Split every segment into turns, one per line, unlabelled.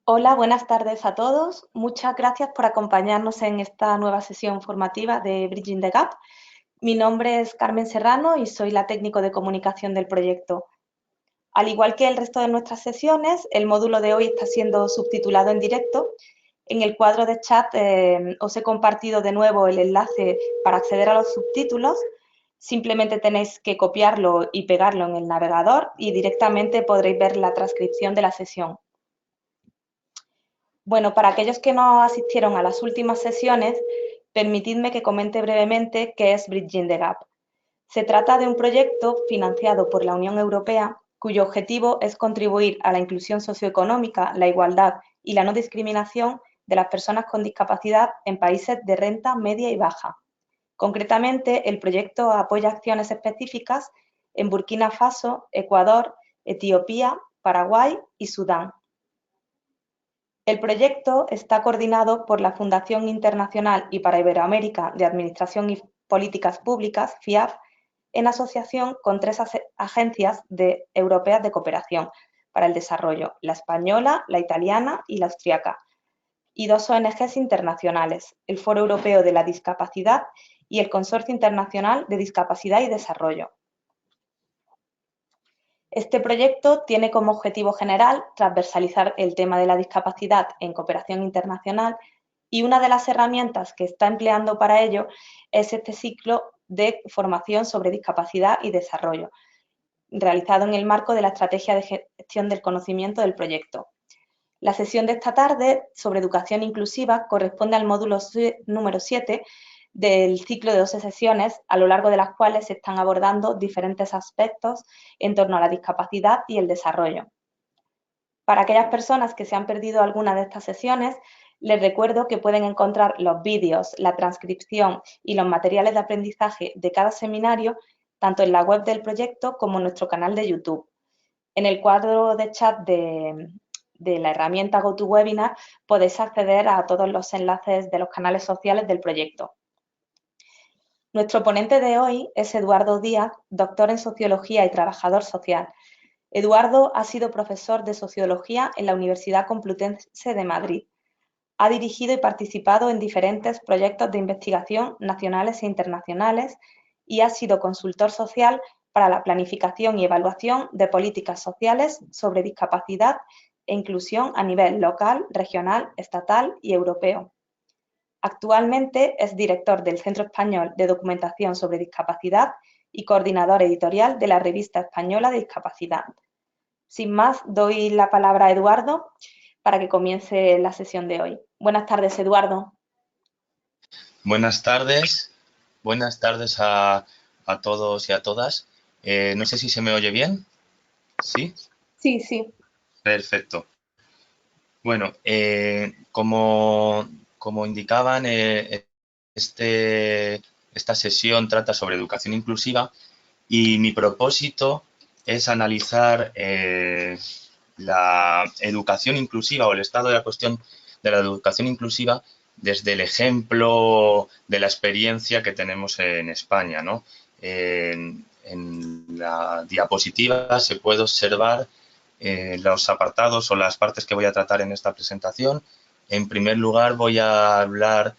Hola, buenas tardes a todos. Muchas gracias por acompañarnos en esta nueva sesión formativa de Bridging the Gap. Mi nombre es Carmen Serrano y soy la técnico de comunicación del proyecto. Al igual que el resto de nuestras sesiones, el módulo de hoy está siendo subtitulado en directo. En el cuadro de chat os he compartido de nuevo el enlace para acceder a los subtítulos. Simplemente tenéis que copiarlo y pegarlo en el navegador y directamente podréis ver la transcripción de la sesión. Bueno, para aquellos que no asistieron a las últimas sesiones, permitidme que comente brevemente qué es Bridging the Gap. Se trata de un proyecto financiado por la Unión Europea cuyo objetivo es contribuir a la inclusión socioeconómica, la igualdad y la no discriminación de las personas con discapacidad en países de renta media y baja. Concretamente, el proyecto apoya acciones específicas en Burkina Faso, Ecuador, Etiopía, Paraguay y Sudán. El proyecto está coordinado por la Fundación Internacional y para Iberoamérica de Administración y Políticas Públicas, FIAP, en asociación con tres agencias europeas de cooperación para el desarrollo, la española, la italiana y la austriaca, y dos ONGs internacionales, el Foro Europeo de la Discapacidad y el Consorcio Internacional de Discapacidad y Desarrollo. Este proyecto tiene como objetivo general transversalizar el tema de la discapacidad en cooperación internacional y una de las herramientas que está empleando para ello es este ciclo de formación sobre discapacidad y desarrollo, realizado en el marco de la Estrategia de Gestión del Conocimiento del proyecto. La sesión de esta tarde sobre educación inclusiva corresponde al módulo número 7 del ciclo de 12 sesiones, a lo largo de las cuales se están abordando diferentes aspectos en torno a la discapacidad y el desarrollo. Para aquellas personas que se han perdido alguna de estas sesiones, les recuerdo que pueden encontrar los vídeos, la transcripción y los materiales de aprendizaje de cada seminario tanto en la web del proyecto como en nuestro canal de YouTube. En el cuadro de chat de la herramienta GoToWebinar podéis acceder a todos los enlaces de los canales sociales del proyecto. Nuestro ponente de hoy es Eduardo Díaz, doctor en Sociología y trabajador social. Eduardo ha sido profesor de Sociología en la Universidad Complutense de Madrid. Ha dirigido y participado en diferentes proyectos de investigación nacionales e internacionales y ha sido consultor social para la planificación y evaluación de políticas sociales sobre discapacidad e inclusión a nivel local, regional, estatal y europeo. Actualmente es director del Centro Español de Documentación sobre Discapacidad y coordinador editorial de la Revista Española de Discapacidad. Sin más, doy la palabra a Eduardo para que comience la sesión de hoy. Buenas tardes, Eduardo.
Buenas tardes a todos y a todas. No sé si se me oye bien. ¿Sí?
Sí, sí.
Perfecto. Bueno, como indicaban, esta sesión trata sobre educación inclusiva y mi propósito es analizar la educación inclusiva o el estado de la cuestión de la educación inclusiva desde el ejemplo de la experiencia que tenemos en España, ¿no? En la diapositiva se puede observar los apartados o las partes que voy a tratar en esta presentación. En primer lugar, voy a hablar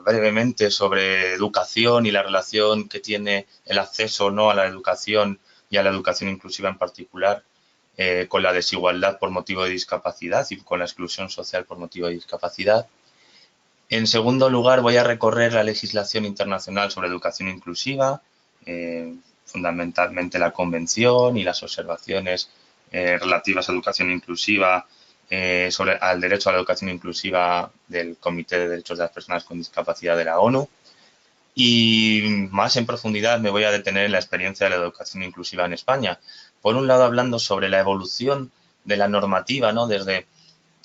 brevemente sobre educación y la relación que tiene el acceso o no a la educación y a la educación inclusiva en particular con la desigualdad por motivo de discapacidad y con la exclusión social por motivo de discapacidad. En segundo lugar, voy a recorrer la legislación internacional sobre educación inclusiva, fundamentalmente la Convención y las observaciones relativas a educación inclusiva, al derecho a la educación inclusiva del Comité de Derechos de las Personas con Discapacidad de la ONU. Y más en profundidad me voy a detener en la experiencia de la educación inclusiva en España. Por un lado, hablando sobre la evolución de la normativa, ¿no? Desde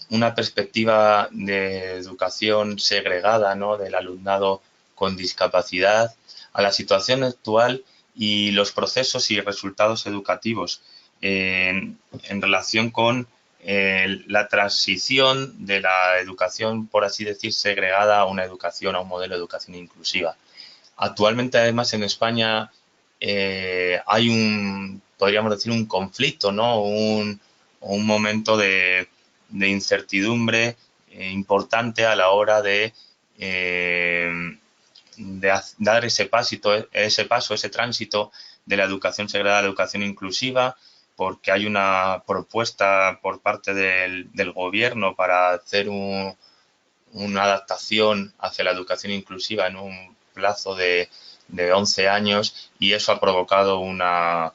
una perspectiva de educación segregada, ¿no? Del alumnado con discapacidad a la situación actual y los procesos y resultados educativos en relación con la transición de la educación, por así decir, segregada a una educación, a un modelo de educación inclusiva. Actualmente, además, en España hay podríamos decir, un conflicto, ¿no? Un momento de incertidumbre importante a la hora de dar ese paso, ese tránsito de la educación segregada a la educación inclusiva, porque hay una propuesta por parte del gobierno para hacer una adaptación hacia la educación inclusiva en un plazo de 11 años, y eso ha provocado una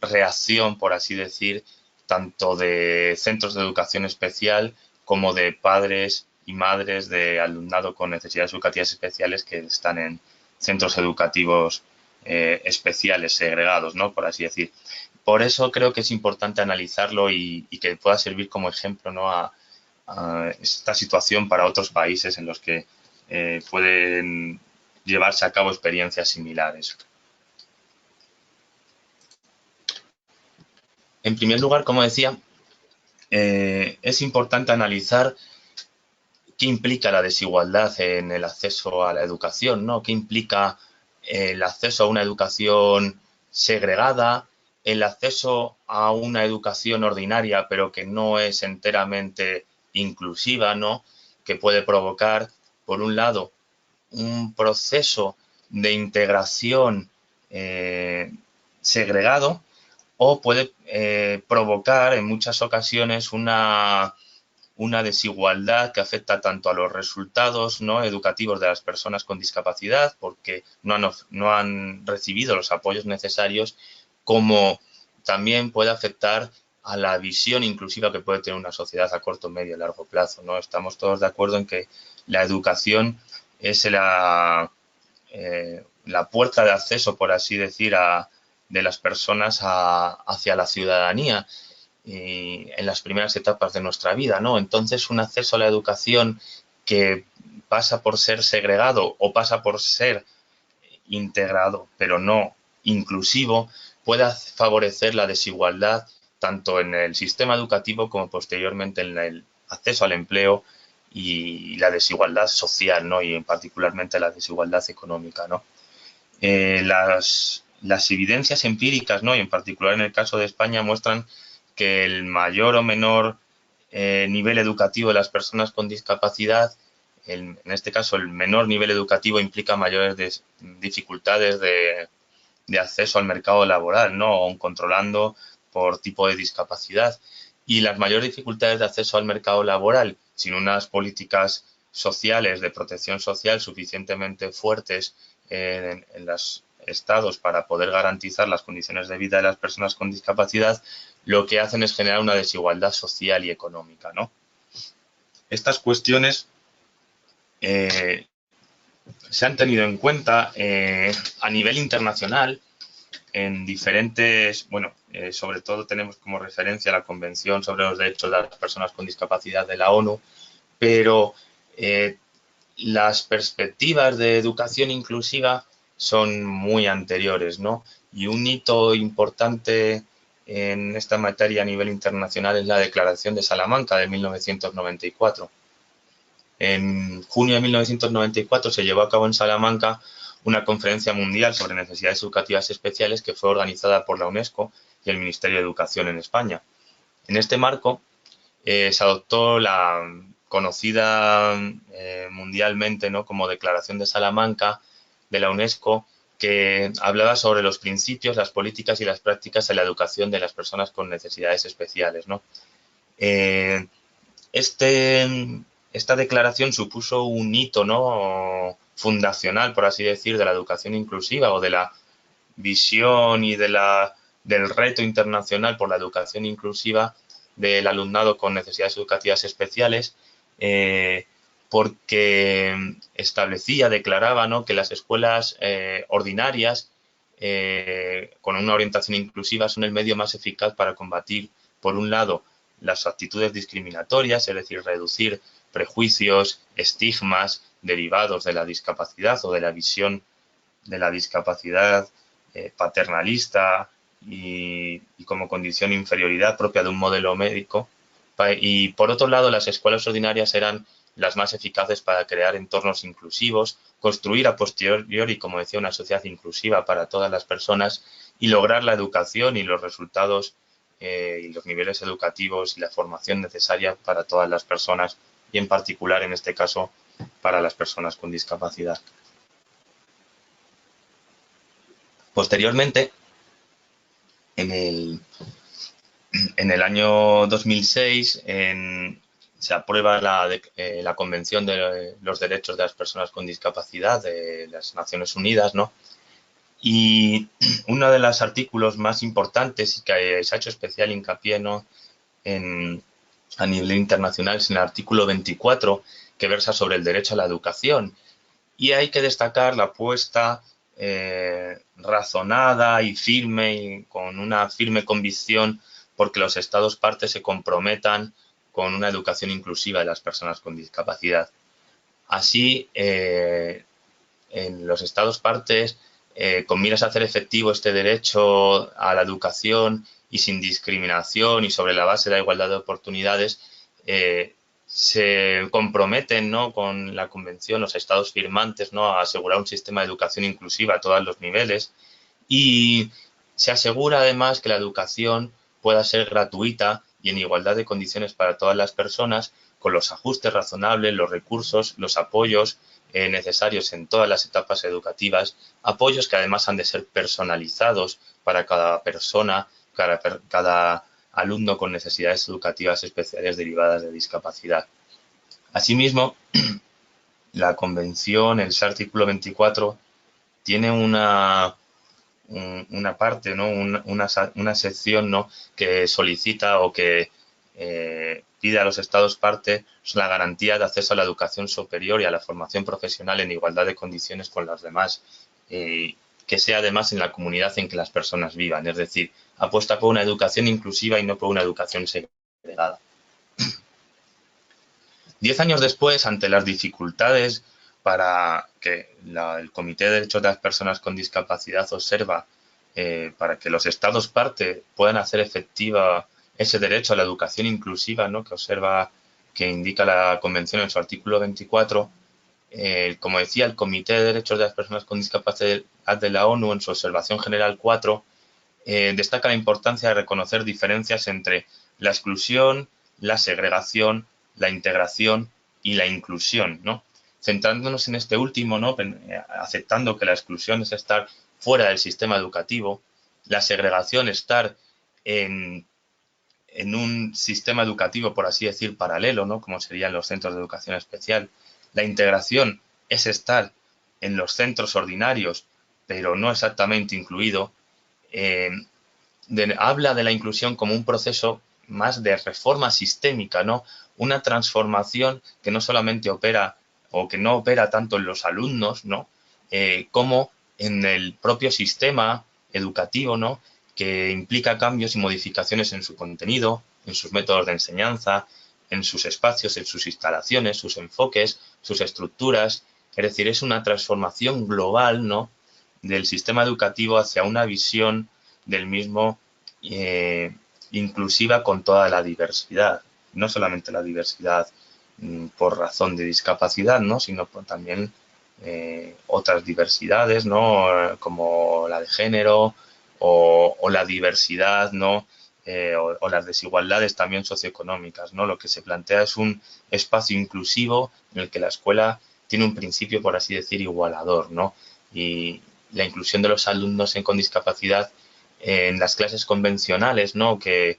reacción, por así decir, tanto de centros de educación especial como de padres y madres de alumnado con necesidades educativas especiales que están en centros educativos especiales, segregados, ¿no? Por así decir. Por eso creo que es importante analizarlo y que pueda servir como ejemplo, ¿no? a esta situación para otros países en los que pueden llevarse a cabo experiencias similares. En primer lugar, como decía, es importante analizar qué implica la desigualdad en el acceso a la educación, ¿no? ¿Qué implica el acceso a una educación segregada, el acceso a una educación ordinaria, pero que no es enteramente inclusiva, ¿no? Que puede provocar, por un lado, un proceso de integración segregado, o puede provocar en muchas ocasiones una desigualdad que afecta tanto a los resultados, ¿no?, educativos de las personas con discapacidad, porque no han recibido los apoyos necesarios, como también puede afectar a la visión inclusiva que puede tener una sociedad a corto, medio y largo plazo, ¿no? Estamos todos de acuerdo en que la educación es la puerta de acceso, por así decir, de las personas hacia la ciudadanía y en las primeras etapas de nuestra vida, ¿no? Entonces, un acceso a la educación que pasa por ser segregado o pasa por ser integrado, pero no inclusivo, puede favorecer la desigualdad tanto en el sistema educativo como posteriormente en el acceso al empleo y la desigualdad social, ¿no? Y particularmente la desigualdad económica, ¿no? Las evidencias empíricas, ¿no?, y en particular en el caso de España, muestran que el mayor o menor nivel educativo de las personas con discapacidad, en este caso el menor nivel educativo, implica mayores dificultades de acceso al mercado laboral, ¿no?, aun controlando por tipo de discapacidad. Y las mayores dificultades de acceso al mercado laboral, sin unas políticas sociales de protección social suficientemente fuertes en los estados para poder garantizar las condiciones de vida de las personas con discapacidad, lo que hacen es generar una desigualdad social y económica, ¿no? Estas cuestiones se han tenido en cuenta a nivel internacional en diferentes, bueno, sobre todo tenemos como referencia la Convención sobre los Derechos de las Personas con Discapacidad de la ONU, pero las perspectivas de educación inclusiva son muy anteriores, ¿no? Y un hito importante en esta materia a nivel internacional es la Declaración de Salamanca de 1994. En junio de 1994 se llevó a cabo en Salamanca una conferencia mundial sobre necesidades educativas especiales que fue organizada por la UNESCO y el Ministerio de Educación en España. En este marco se adoptó la conocida mundialmente, ¿no?, como Declaración de Salamanca de la UNESCO, que hablaba sobre los principios, las políticas y las prácticas en la educación de las personas con necesidades especiales, ¿no? Esta declaración supuso un hito, ¿no?, fundacional, por así decir, de la educación inclusiva o de la visión y del reto internacional por la educación inclusiva del alumnado con necesidades educativas especiales, porque establecía, declaraba, ¿no?, que las escuelas ordinarias con una orientación inclusiva son el medio más eficaz para combatir, por un lado, las actitudes discriminatorias, es decir, reducir prejuicios, estigmas derivados de la discapacidad o de la visión de la discapacidad paternalista y como condición de inferioridad propia de un modelo médico. Y por otro lado, las escuelas ordinarias eran las más eficaces para crear entornos inclusivos, construir a posteriori, como decía, una sociedad inclusiva para todas las personas y lograr la educación y los resultados y los niveles educativos y la formación necesaria para todas las personas y en particular, en este caso, para las personas con discapacidad. Posteriormente, en el año 2006 se aprueba la Convención de los Derechos de las Personas con Discapacidad de las Naciones Unidas, ¿no? Y uno de los artículos más importantes y que se ha hecho especial hincapié, ¿no?, a nivel internacional es en el artículo 24, que versa sobre el derecho a la educación. Y hay que destacar la apuesta razonada y firme, y con una firme convicción, porque los Estados partes se comprometan con una educación inclusiva de las personas con discapacidad. Así, en los Estados partes, con miras a hacer efectivo este derecho a la educación y sin discriminación y sobre la base de la igualdad de oportunidades, se comprometen, ¿no?, con la Convención, los Estados firmantes, ¿no?, a asegurar un sistema de educación inclusiva a todos los niveles, y se asegura además que la educación pueda ser gratuita y en igualdad de condiciones para todas las personas, con los ajustes razonables, los recursos, los apoyos necesarios en todas las etapas educativas, apoyos que además han de ser personalizados para cada persona, cada alumno con necesidades educativas especiales derivadas de discapacidad. Asimismo, la Convención, el artículo 24, tiene una parte, ¿no?, una sección, ¿no?, que solicita o que pide a los Estados partes la garantía de acceso a la educación superior y a la formación profesional en igualdad de condiciones con las demás, que sea además en la comunidad en que las personas vivan, es decir, apuesta por una educación inclusiva y no por una educación segregada. 10 años después, ante las dificultades para que el Comité de Derechos de las Personas con Discapacidad observa para que los Estados parte puedan hacer efectiva ese derecho a la educación inclusiva, ¿no?, que observa, que indica la Convención en su artículo 24, como decía, el Comité de Derechos de las Personas con Discapacidad de la ONU, en su observación general 4, destaca la importancia de reconocer diferencias entre la exclusión, la segregación, la integración y la inclusión, ¿no? Centrándonos en este último, ¿no?, aceptando que la exclusión es estar fuera del sistema educativo, la segregación estar en un sistema educativo, por así decir, paralelo, ¿no?, como serían los centros de educación especial. La integración es estar en los centros ordinarios, pero no exactamente incluido. Habla de la inclusión como un proceso más de reforma sistémica, ¿no?, una transformación que no solamente opera o que no opera tanto en los alumnos, ¿no?, como en el propio sistema educativo, ¿no?, que implica cambios y modificaciones en su contenido, en sus métodos de enseñanza, en sus espacios, en sus instalaciones, sus enfoques, sus estructuras. Es decir, es una transformación global, ¿no?, del sistema educativo hacia una visión del mismo inclusiva con toda la diversidad, no solamente la diversidad por razón de discapacidad, ¿no?, sino también otras diversidades, ¿no?, como la de género o la diversidad, ¿no?, o las desigualdades también socioeconómicas, ¿no? Lo que se plantea es un espacio inclusivo en el que la escuela tiene un principio, por así decir, igualador, ¿no? Y la inclusión de los alumnos con discapacidad en las clases convencionales, ¿no?, que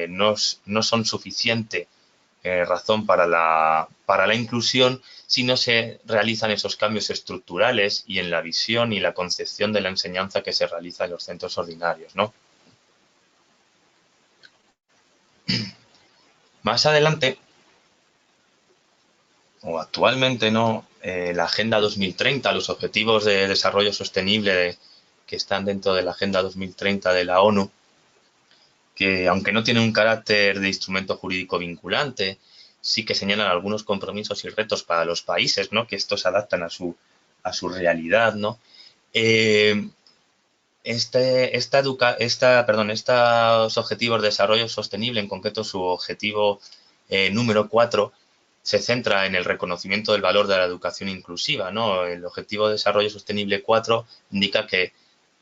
no son suficiente razón para la inclusión si no se realizan esos cambios estructurales y en la visión y la concepción de la enseñanza que se realiza en los centros ordinarios, ¿no? Más adelante, o actualmente, ¿no?, la Agenda 2030, los Objetivos de Desarrollo Sostenible que están dentro de la Agenda 2030 de la ONU, que aunque no tienen un carácter de instrumento jurídico vinculante, sí que señalan algunos compromisos y retos para los países, ¿no?, que estos se adaptan a su realidad, ¿no? Estos objetivos de desarrollo sostenible, en concreto su objetivo número 4, se centra en el reconocimiento del valor de la educación inclusiva, ¿no? El objetivo de desarrollo sostenible 4 indica que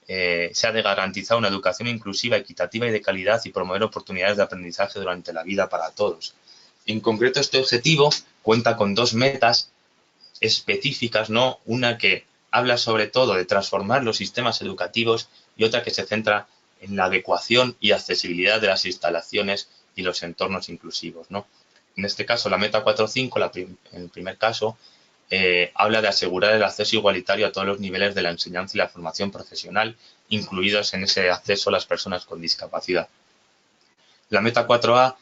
se ha de garantizar una educación inclusiva, equitativa y de calidad y promover oportunidades de aprendizaje durante la vida para todos. En concreto, este objetivo cuenta con dos metas específicas, ¿no? Una que habla sobre todo de transformar los sistemas educativos y otra que se centra en la adecuación y accesibilidad de las instalaciones y los entornos inclusivos, ¿no? En este caso, la meta 4.5, en el primer caso, habla de asegurar el acceso igualitario a todos los niveles de la enseñanza y la formación profesional, incluidos en ese acceso las personas con discapacidad. La meta 4A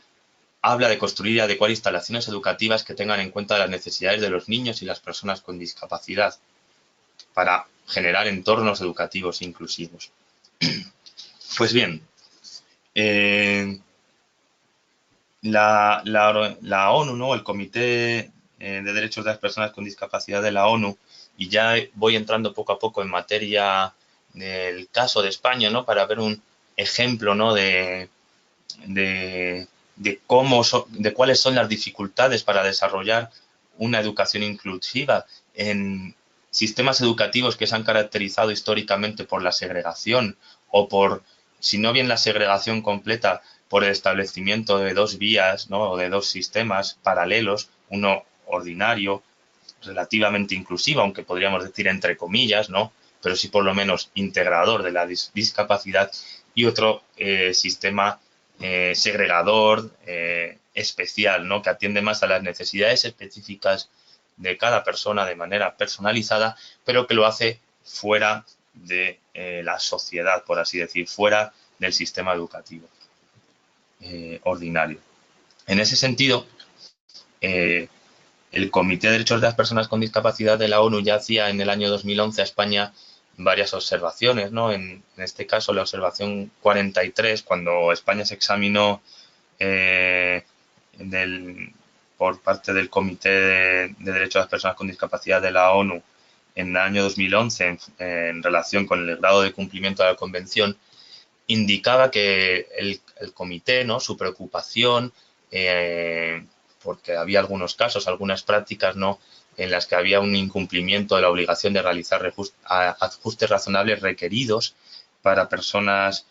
habla de construir y adecuar instalaciones educativas que tengan en cuenta las necesidades de los niños y las personas con discapacidad para generar entornos educativos inclusivos. Pues bien, la ONU, ¿no? El Comité de Derechos de las Personas con Discapacidad de la ONU, y ya voy entrando poco a poco en materia del caso de España, ¿no? Para ver un ejemplo, ¿no? de de cuáles son las dificultades para desarrollar una educación inclusiva en sistemas educativos que se han caracterizado históricamente por la segregación o por, si no bien la segregación completa, por el establecimiento de dos vías, ¿no? O de dos sistemas paralelos, uno ordinario, relativamente inclusivo, aunque podríamos decir entre comillas, ¿no? Pero sí por lo menos integrador de la discapacidad, y otro sistema segregador, especial, ¿no? Que atiende más a las necesidades específicas de cada persona de manera personalizada, pero que lo hace fuera de la sociedad, por así decir, fuera del sistema educativo ordinario. En ese sentido, el Comité de Derechos de las Personas con Discapacidad de la ONU ya hacía en el año 2011 a España varias observaciones, ¿no? En este caso, la observación 43, cuando España se examinó por parte del Comité de Derechos de las Personas con Discapacidad de la ONU en el año 2011 en relación con el grado de cumplimiento de la Convención, indicaba que el comité, ¿no? Su preocupación, porque había algunos casos, algunas prácticas, ¿no? En las que había un incumplimiento de la obligación de realizar ajustes razonables requeridos para personas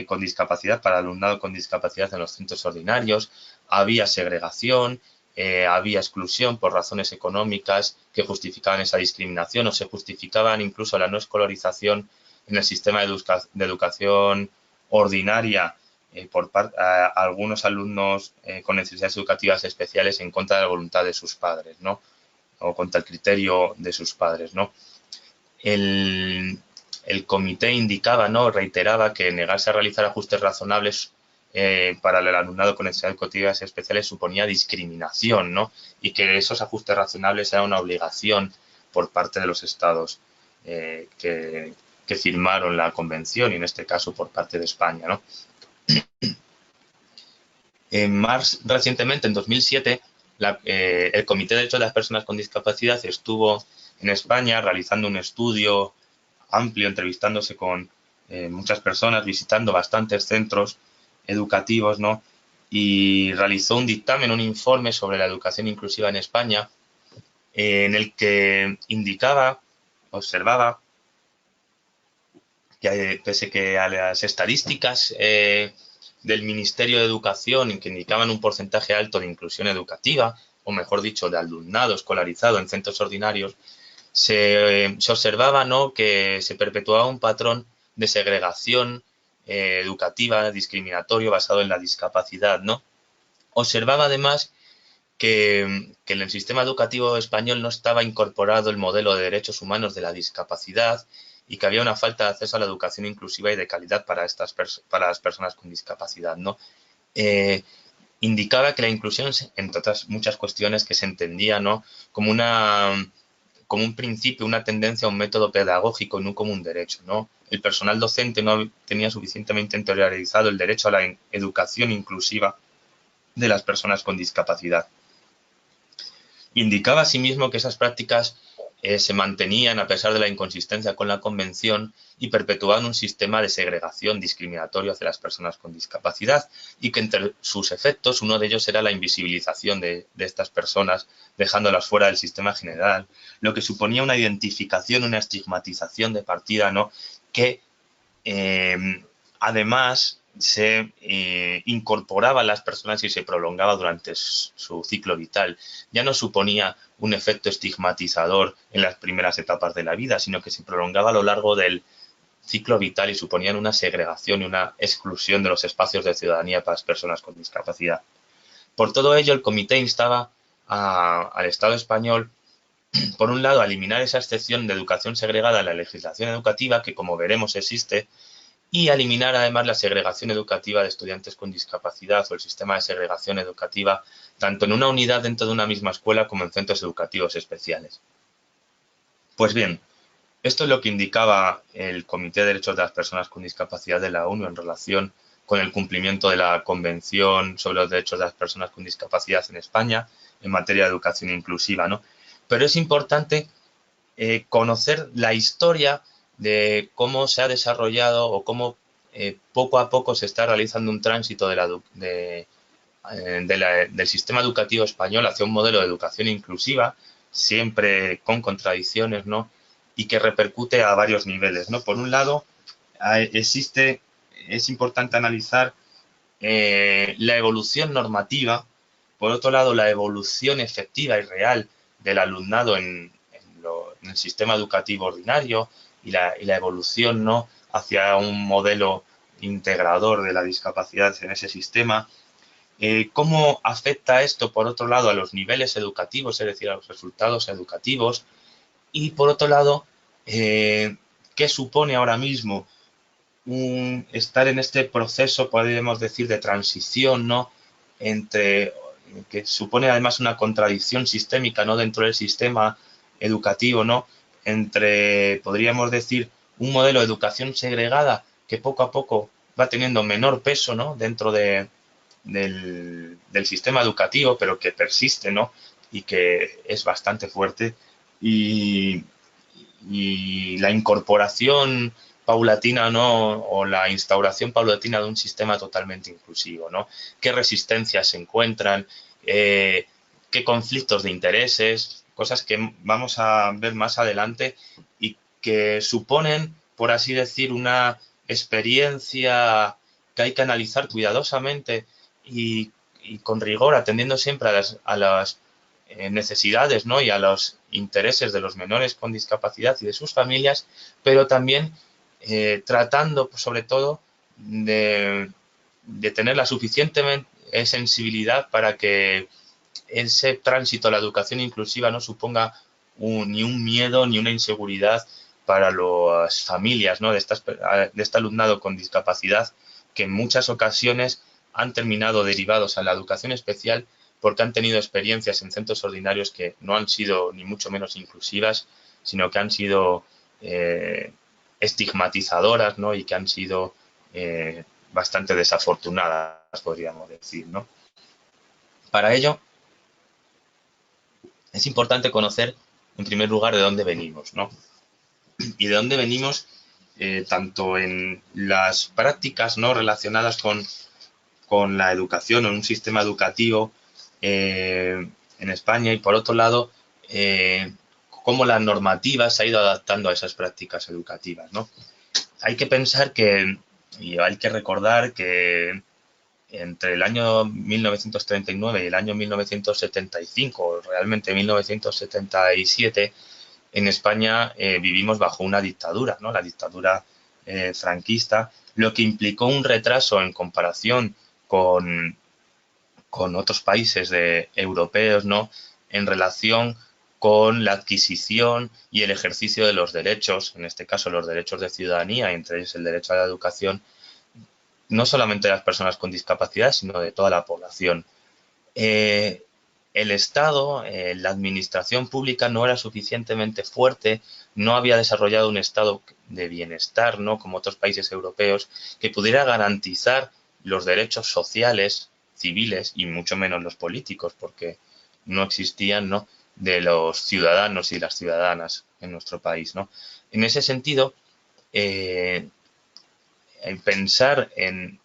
con discapacidad, para alumnado con discapacidad en los centros ordinarios, había segregación, había exclusión por razones económicas que justificaban esa discriminación o se justificaban incluso la no escolarización en el sistema de educación ordinaria por algunos alumnos con necesidades educativas especiales en contra de la voluntad de sus padres, ¿no? O contra el criterio de sus padres, ¿no? El comité indicaba, ¿no? Reiteraba que negarse a realizar ajustes razonables para el alumnado con necesidades educativas especiales suponía discriminación, ¿no? Y que esos ajustes razonables eran una obligación por parte de los estados que firmaron la convención, y en este caso por parte de España, ¿no? Más recientemente, en 2007, el Comité de Derechos de las Personas con Discapacidad estuvo en España realizando un estudio amplio, entrevistándose con muchas personas, visitando bastantes centros educativos, ¿no? Y realizó un dictamen, un informe sobre la educación inclusiva en España, en el que indicaba, observaba, que pese que a las estadísticas del Ministerio de Educación que indicaban un porcentaje alto de inclusión educativa, o mejor dicho, de alumnado escolarizado en centros ordinarios, se observaba, ¿no? Que se perpetuaba un patrón de segregación educativa discriminatorio basado en la discapacidad, ¿no? Observaba además que en el sistema educativo español no estaba incorporado el modelo de derechos humanos de la discapacidad y que había una falta de acceso a la educación inclusiva y de calidad para para las personas con discapacidad, ¿no? Indicaba que la inclusión, entre otras muchas cuestiones, que se entendía, ¿no? como como un principio, una tendencia, un método pedagógico y no como un derecho, ¿no? El personal docente no tenía suficientemente interiorizado el derecho a la educación inclusiva de las personas con discapacidad. Indicaba asimismo que esas prácticas se mantenían a pesar de la inconsistencia con la Convención y perpetuaban un sistema de segregación discriminatorio hacia las personas con discapacidad, y que entre sus efectos uno de ellos era la invisibilización de estas personas, dejándolas fuera del sistema general, lo que suponía una identificación, una estigmatización de partida, ¿no? Que Además, se incorporaba a las personas y se prolongaba durante su ciclo vital. Ya no suponía un efecto estigmatizador en las primeras etapas de la vida, sino que se prolongaba a lo largo del ciclo vital y suponían una segregación y una exclusión de los espacios de ciudadanía para las personas con discapacidad. Por todo ello, el comité instaba al Estado español, por un lado, a eliminar esa excepción de educación segregada en la legislación educativa, que como veremos existe, y a eliminar además la segregación educativa de estudiantes con discapacidad o el sistema de segregación educativa, tanto en una unidad dentro de una misma escuela como en centros educativos especiales. Pues bien, esto es lo que indicaba el Comité de Derechos de las Personas con Discapacidad de la ONU en relación con el cumplimiento de la Convención sobre los Derechos de las Personas con Discapacidad en España en materia de educación inclusiva, ¿no? Pero es importante conocer la historia de cómo se ha desarrollado o cómo poco a poco se está realizando un tránsito del sistema educativo español hacia un modelo de educación inclusiva, siempre con contradicciones, ¿no? Y que repercute a varios niveles, ¿no? Por un lado, es importante analizar la evolución normativa, por otro lado, la evolución efectiva y real del alumnado en el sistema educativo ordinario y la evolución, ¿no?, hacia un modelo integrador de la discapacidad en ese sistema. ¿Cómo afecta esto, por otro lado, a los niveles educativos, es decir, a los resultados educativos? Y, por otro lado, ¿qué supone ahora mismo estar en este proceso, podríamos decir, de transición, ¿no?, entre, que supone además una contradicción sistémica, ¿no?, dentro del sistema educativo, ¿no?, entre, podríamos decir, un modelo de educación segregada que poco a poco va teniendo menor peso, ¿no?, dentro del sistema educativo, pero que persiste, ¿no?, y que es bastante fuerte, y, y la incorporación paulatina, ¿no?, o la instauración paulatina de un sistema totalmente inclusivo, ¿no? ¿Qué resistencias se encuentran? ¿Qué conflictos de intereses? Cosas que vamos a ver más adelante y que suponen, por así decir, una experiencia que hay que analizar cuidadosamente y con rigor, atendiendo siempre a las necesidades, ¿no?, y a los intereses de los menores con discapacidad y de sus familias, pero también tratando, pues, sobre todo, de tener la suficiente sensibilidad para que ese tránsito a la educación inclusiva no suponga ni un miedo ni una inseguridad para las familias, ¿no?, de este alumnado con discapacidad, que en muchas ocasiones han terminado derivados a la educación especial porque han tenido experiencias en centros ordinarios que no han sido ni mucho menos inclusivas, sino que han sido estigmatizadoras, ¿no?, y que han sido bastante desafortunadas, podríamos decir, ¿no? Para ello, es importante conocer, en primer lugar, de dónde venimos, ¿no? Y de dónde venimos tanto en las prácticas, ¿no?, relacionadas con la educación o en un sistema educativo en España, y por otro lado, cómo la normativa se ha ido adaptando a esas prácticas educativas, ¿no? Hay que pensar y hay que recordar que entre el año 1939 y el año 1975, realmente 1977, en España vivimos bajo una dictadura, ¿no?, la dictadura franquista, lo que implicó un retraso en comparación con, con otros países europeos, ¿no?, en relación con la adquisición y el ejercicio de los derechos, en este caso los derechos de ciudadanía, entre ellos el derecho a la educación, no solamente de las personas con discapacidad, sino de toda la población. El Estado, la administración pública no era suficientemente fuerte, no había desarrollado un estado de bienestar, ¿no?, como otros países europeos, que pudiera garantizar los derechos sociales, civiles y mucho menos los políticos, porque no existían, ¿no?, de los ciudadanos y las ciudadanas en nuestro país, ¿no? En ese sentido, pensar en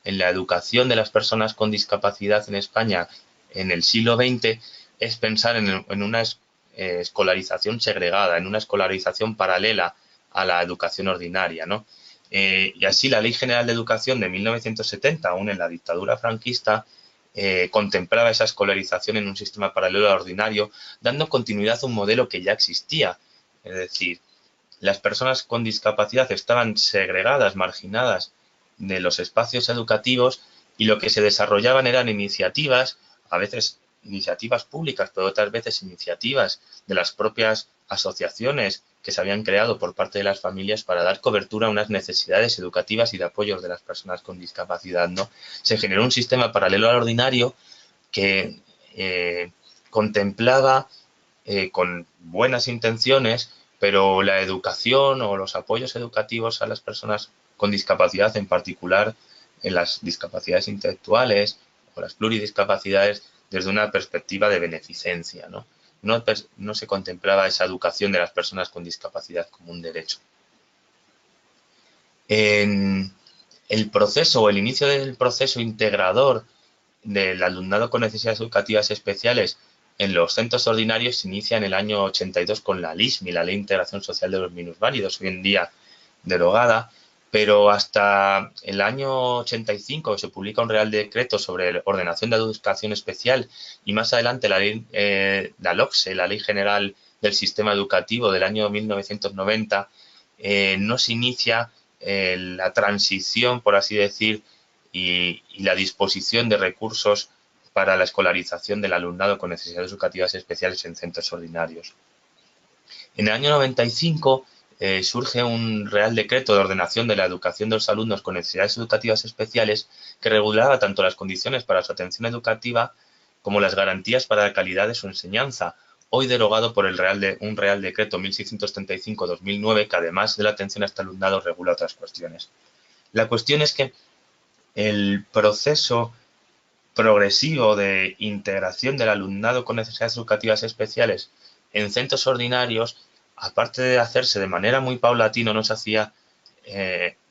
la educación de las personas con discapacidad en España en el siglo XX es pensar en una escolarización segregada, en una escolarización paralela a la educación ordinaria, ¿no? Y así la Ley General de Educación de 1970, aún en la dictadura franquista, contemplaba esa escolarización en un sistema paralelo al ordinario, dando continuidad a un modelo que ya existía. Es decir, las personas con discapacidad estaban segregadas, marginadas de los espacios educativos y lo que se desarrollaban eran iniciativas, a veces iniciativas públicas, pero otras veces iniciativas de las propias asociaciones que se habían creado por parte de las familias para dar cobertura a unas necesidades educativas y de apoyo de las personas con discapacidad, ¿no? Se generó un sistema paralelo al ordinario que contemplaba con buenas intenciones, pero la educación o los apoyos educativos a las personas con discapacidad, en particular en las discapacidades intelectuales o las pluridiscapacidades, desde una perspectiva de beneficencia, ¿no? No se contemplaba esa educación de las personas con discapacidad como un derecho. En el proceso o el inicio del proceso integrador del alumnado con necesidades educativas especiales en los centros ordinarios se inicia en el año 82 con la LISMI, la Ley de Integración Social de los Minusválidos, hoy en día derogada, pero hasta el año 85 se publica un Real Decreto sobre la ordenación de educación especial y más adelante la LOCSE, la Ley General del Sistema Educativo del año 1990, no se inicia la transición, por así decir, y la disposición de recursos para la escolarización del alumnado con necesidades educativas especiales en centros ordinarios. En el año 95 surge un Real Decreto de ordenación de la educación de los alumnos con necesidades educativas especiales que regulaba tanto las condiciones para su atención educativa como las garantías para la calidad de su enseñanza, hoy derogado por un Real Decreto 1635-2009 que además de la atención a este alumnado regula otras cuestiones. La cuestión es que el proceso progresivo de integración del alumnado con necesidades educativas especiales en centros ordinarios, aparte de hacerse de manera muy paulatina, no se hacía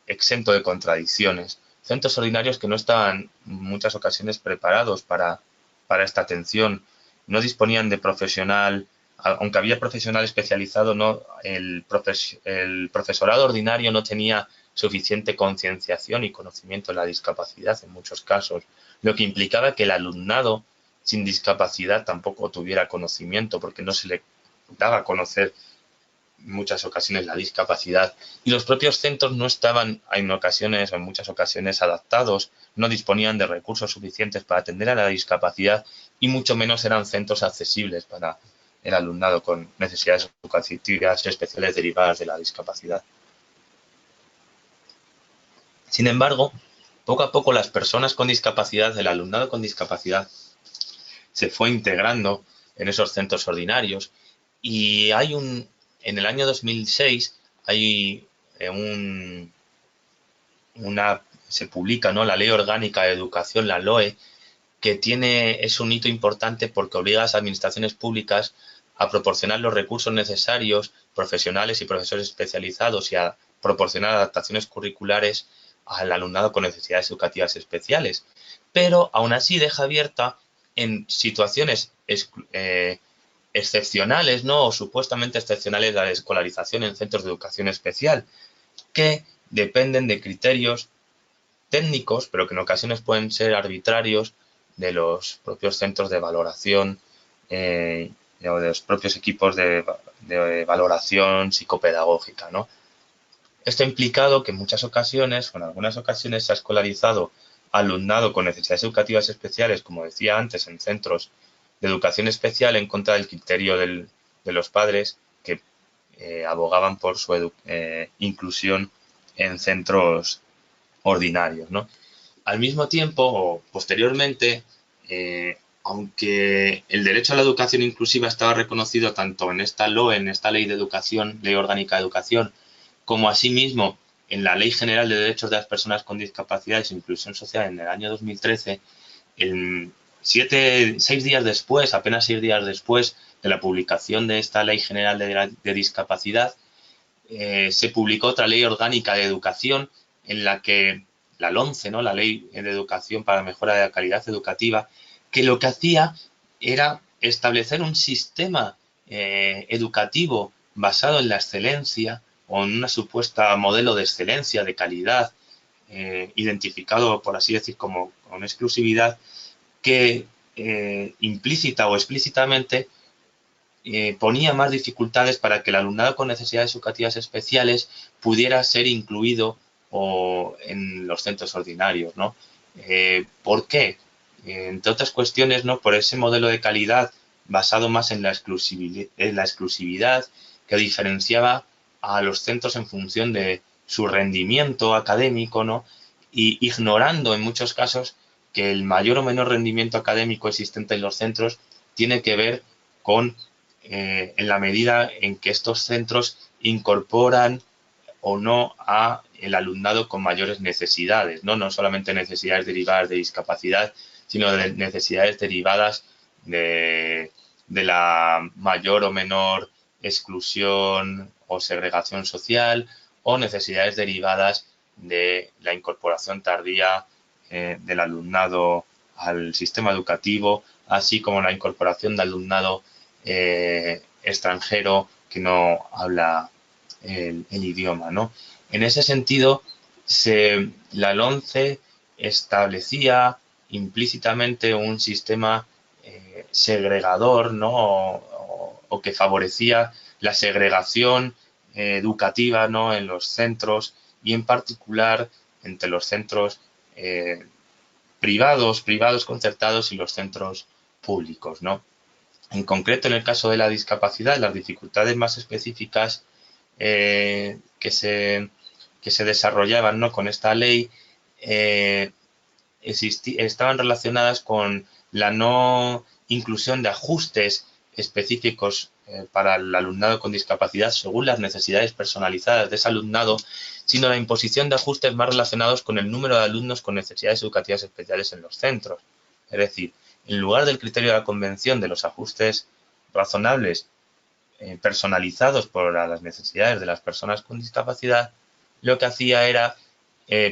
exento de contradicciones. Centros ordinarios que no estaban en muchas ocasiones preparados para esta atención, no disponían de profesional, aunque había profesional especializado, el profesorado ordinario no tenía suficiente concienciación y conocimiento de la discapacidad en muchos casos, lo que implicaba que el alumnado sin discapacidad tampoco tuviera conocimiento porque no se le daba a conocer en muchas ocasiones la discapacidad y los propios centros no estaban en muchas ocasiones adaptados, no disponían de recursos suficientes para atender a la discapacidad y mucho menos eran centros accesibles para el alumnado con necesidades educativas especiales derivadas de la discapacidad. Sin embargo, poco a poco las personas con discapacidad, el alumnado con discapacidad, se fue integrando en esos centros ordinarios y en el año 2006 se publica, ¿no?, la Ley Orgánica de Educación, la LOE, que es un hito importante porque obliga a las administraciones públicas a proporcionar los recursos necesarios, profesionales y profesores especializados y a proporcionar adaptaciones curriculares al alumnado con necesidades educativas especiales. Pero aún así deja abierta en situaciones excepcionales, ¿no?, o supuestamente excepcionales, la escolarización en centros de educación especial, que dependen de criterios técnicos, pero que en ocasiones pueden ser arbitrarios, de los propios centros de valoración o de los propios equipos de valoración psicopedagógica, ¿no? Esto ha implicado que en muchas ocasiones, o en algunas ocasiones, se ha escolarizado alumnado con necesidades educativas especiales, como decía antes, en centros de educación especial en contra del criterio de los padres que abogaban por su inclusión en centros ordinarios, ¿no? Al mismo tiempo, o posteriormente, aunque el derecho a la educación inclusiva estaba reconocido tanto en esta LOE, en esta Ley de Educación, Ley Orgánica de Educación, como asimismo en la Ley General de Derechos de las Personas con Discapacidades e Inclusión Social en el año 2013, 6 días después, apenas 6 días después de la publicación de esta Ley General de Discapacidad, se publicó otra Ley Orgánica de Educación en la que la LOMCE, ¿no?, la Ley de Educación para la Mejora de la Calidad Educativa, que lo que hacía era establecer un sistema educativo basado en la excelencia, o en una supuesta modelo de excelencia, de calidad, identificado, por así decir, como con exclusividad, que implícita o explícitamente ponía más dificultades para que el alumnado con necesidades educativas especiales pudiera ser incluido en los centros ordinarios, ¿no? ¿Por qué? Entre otras cuestiones, ¿no? Por ese modelo de calidad basado más en la exclusividad que diferenciaba a los centros en función de su rendimiento académico, ¿no? Y ignorando en muchos casos que el mayor o menor rendimiento académico existente en los centros tiene que ver con en la medida en que estos centros incorporan o no a el alumnado con mayores necesidades, no solamente necesidades derivadas de discapacidad, sino de necesidades derivadas de la mayor o menor exclusión o segregación social, o necesidades derivadas de la incorporación tardía del alumnado al sistema educativo, así como la incorporación de alumnado extranjero que no habla el idioma, ¿no? En ese sentido, la LOMCE establecía implícitamente un sistema segregador, ¿no? O que favorecía la segregación educativa, ¿no? En los centros, y en particular entre los centros privados concertados, y los centros públicos, ¿no? En concreto, en el caso de la discapacidad, las dificultades más específicas eh, que, se, que se desarrollaban, ¿no? Con esta ley estaban relacionadas con la no inclusión de ajustes específicos para el alumnado con discapacidad según las necesidades personalizadas de ese alumnado, sino la imposición de ajustes más relacionados con el número de alumnos con necesidades educativas especiales en los centros. Es decir, en lugar del criterio de la Convención de los ajustes razonables personalizados por las necesidades de las personas con discapacidad, lo que hacía era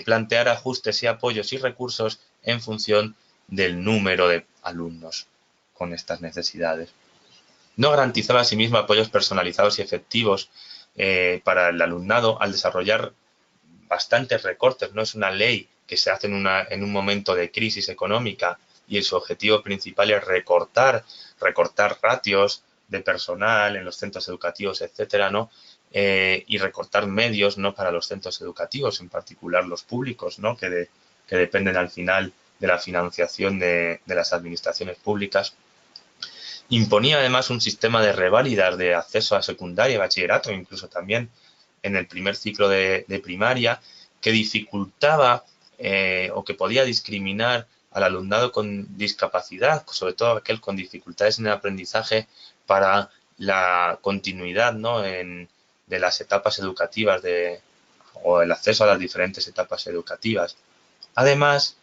plantear ajustes y apoyos y recursos en función del número de alumnos con estas necesidades. No garantizaba asimismo apoyos personalizados y efectivos para el alumnado al desarrollar bastantes recortes. No es una ley que se hace en un momento de crisis económica y su objetivo principal es recortar ratios de personal en los centros educativos, etcétera, ¿no? Y recortar medios, ¿no? Para los centros educativos, en particular los públicos, ¿no? Que dependen al final de la financiación de las administraciones públicas. Imponía además un sistema de reválidas de acceso a secundaria, bachillerato, incluso también en el primer ciclo de primaria, que dificultaba o que podía discriminar al alumnado con discapacidad, sobre todo aquel con dificultades en el aprendizaje, para la continuidad, ¿no? De las etapas educativas o el acceso a las diferentes etapas educativas. Además,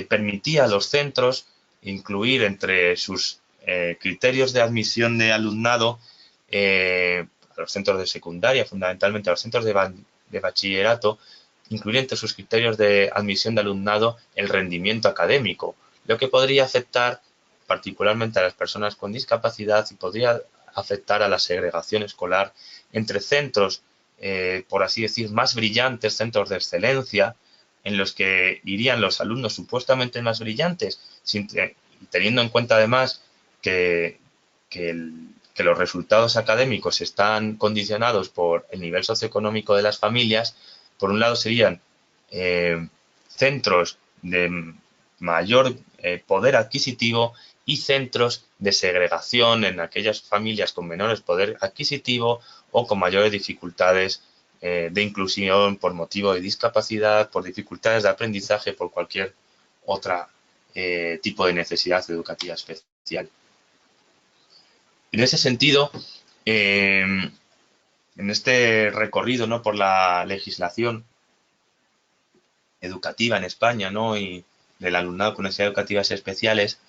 permitía a los centros incluir entre sus criterios de admisión de alumnado a los centros de secundaria, fundamentalmente a los centros de bachillerato, incluir entre sus criterios de admisión de alumnado el rendimiento académico, lo que podría afectar particularmente a las personas con discapacidad y podría afectar a la segregación escolar entre centros, por así decir, más brillantes, centros de excelencia, en los que irían los alumnos supuestamente más brillantes, teniendo en cuenta además que, que los resultados académicos están condicionados por el nivel socioeconómico de las familias. Por un lado serían centros de mayor poder adquisitivo y centros de segregación en aquellas familias con menores poder adquisitivo o con mayores dificultades de inclusión por motivo de discapacidad, por dificultades de aprendizaje, por cualquier otra tipo de necesidad educativa especial. En ese sentido, en este recorrido, ¿no? Por la legislación educativa en España, ¿no? Y del alumnado con necesidades educativas especiales,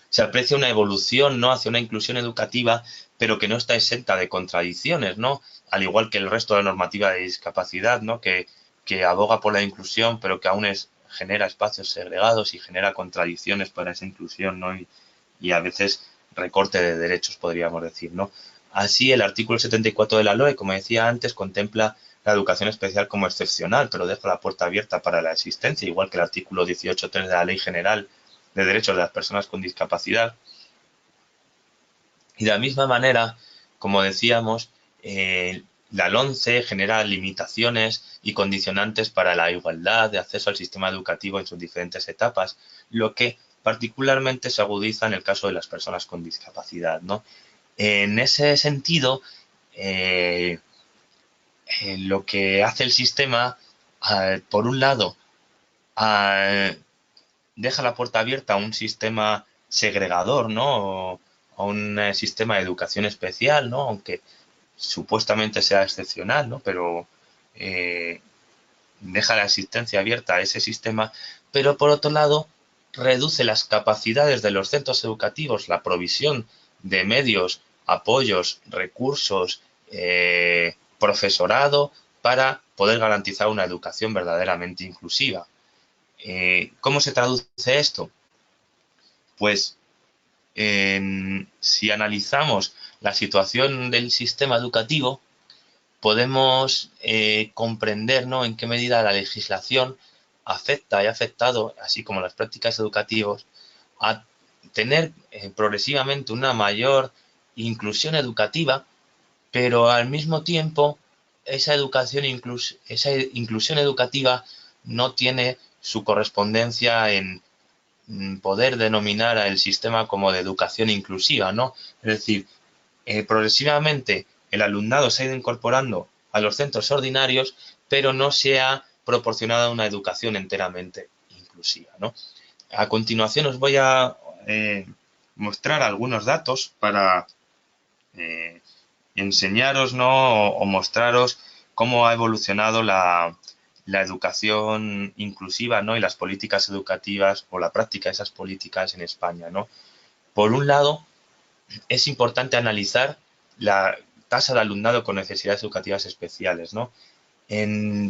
se aprecia una evolución, ¿no? Hacia una inclusión educativa, pero que no está exenta de contradicciones, ¿no? Al igual que el resto de la normativa de discapacidad, ¿no? Que aboga por la inclusión, pero que aún genera espacios segregados y genera contradicciones para esa inclusión, ¿no? Y a veces recorte de derechos, podríamos decir, ¿no? Así, el artículo 74 de la LOE, como decía antes, contempla la educación especial como excepcional, pero deja la puerta abierta para la existencia, igual que el artículo 18.3 de la Ley General de Derechos de las Personas con Discapacidad. Y de la misma manera, como decíamos, la LOMCE genera limitaciones y condicionantes para la igualdad de acceso al sistema educativo en sus diferentes etapas, lo que particularmente se agudiza en el caso de las personas con discapacidad, ¿no? En ese sentido, lo que hace el sistema, por un lado, deja la puerta abierta a un sistema segregador, ¿no? O a un sistema de educación especial, ¿no? Aunque supuestamente sea excepcional, ¿no? Pero eh, deja la existencia abierta a ese sistema, pero por otro lado reduce las capacidades de los centros educativos, la provisión de medios, apoyos, recursos, profesorado para poder garantizar una educación verdaderamente inclusiva. ¿Cómo se traduce esto? Pues si analizamos la situación del sistema educativo, podemos comprender, ¿no?, en qué medida la legislación afecta y ha afectado, así como las prácticas educativas, a tener progresivamente una mayor inclusión educativa, pero al mismo tiempo esa inclusión educativa no tiene su correspondencia en poder denominar al sistema como de educación inclusiva, ¿no? Es decir, progresivamente el alumnado se ha ido incorporando a los centros ordinarios, pero no se ha proporcionado una educación enteramente inclusiva, ¿no? A continuación os voy a mostrar algunos datos para eh, enseñaros, ¿no?, o mostraros cómo ha evolucionado la educación inclusiva, ¿no?, y las políticas educativas o la práctica de esas políticas en España, ¿no? Por un lado, es importante analizar la tasa de alumnado con necesidades educativas especiales, ¿no?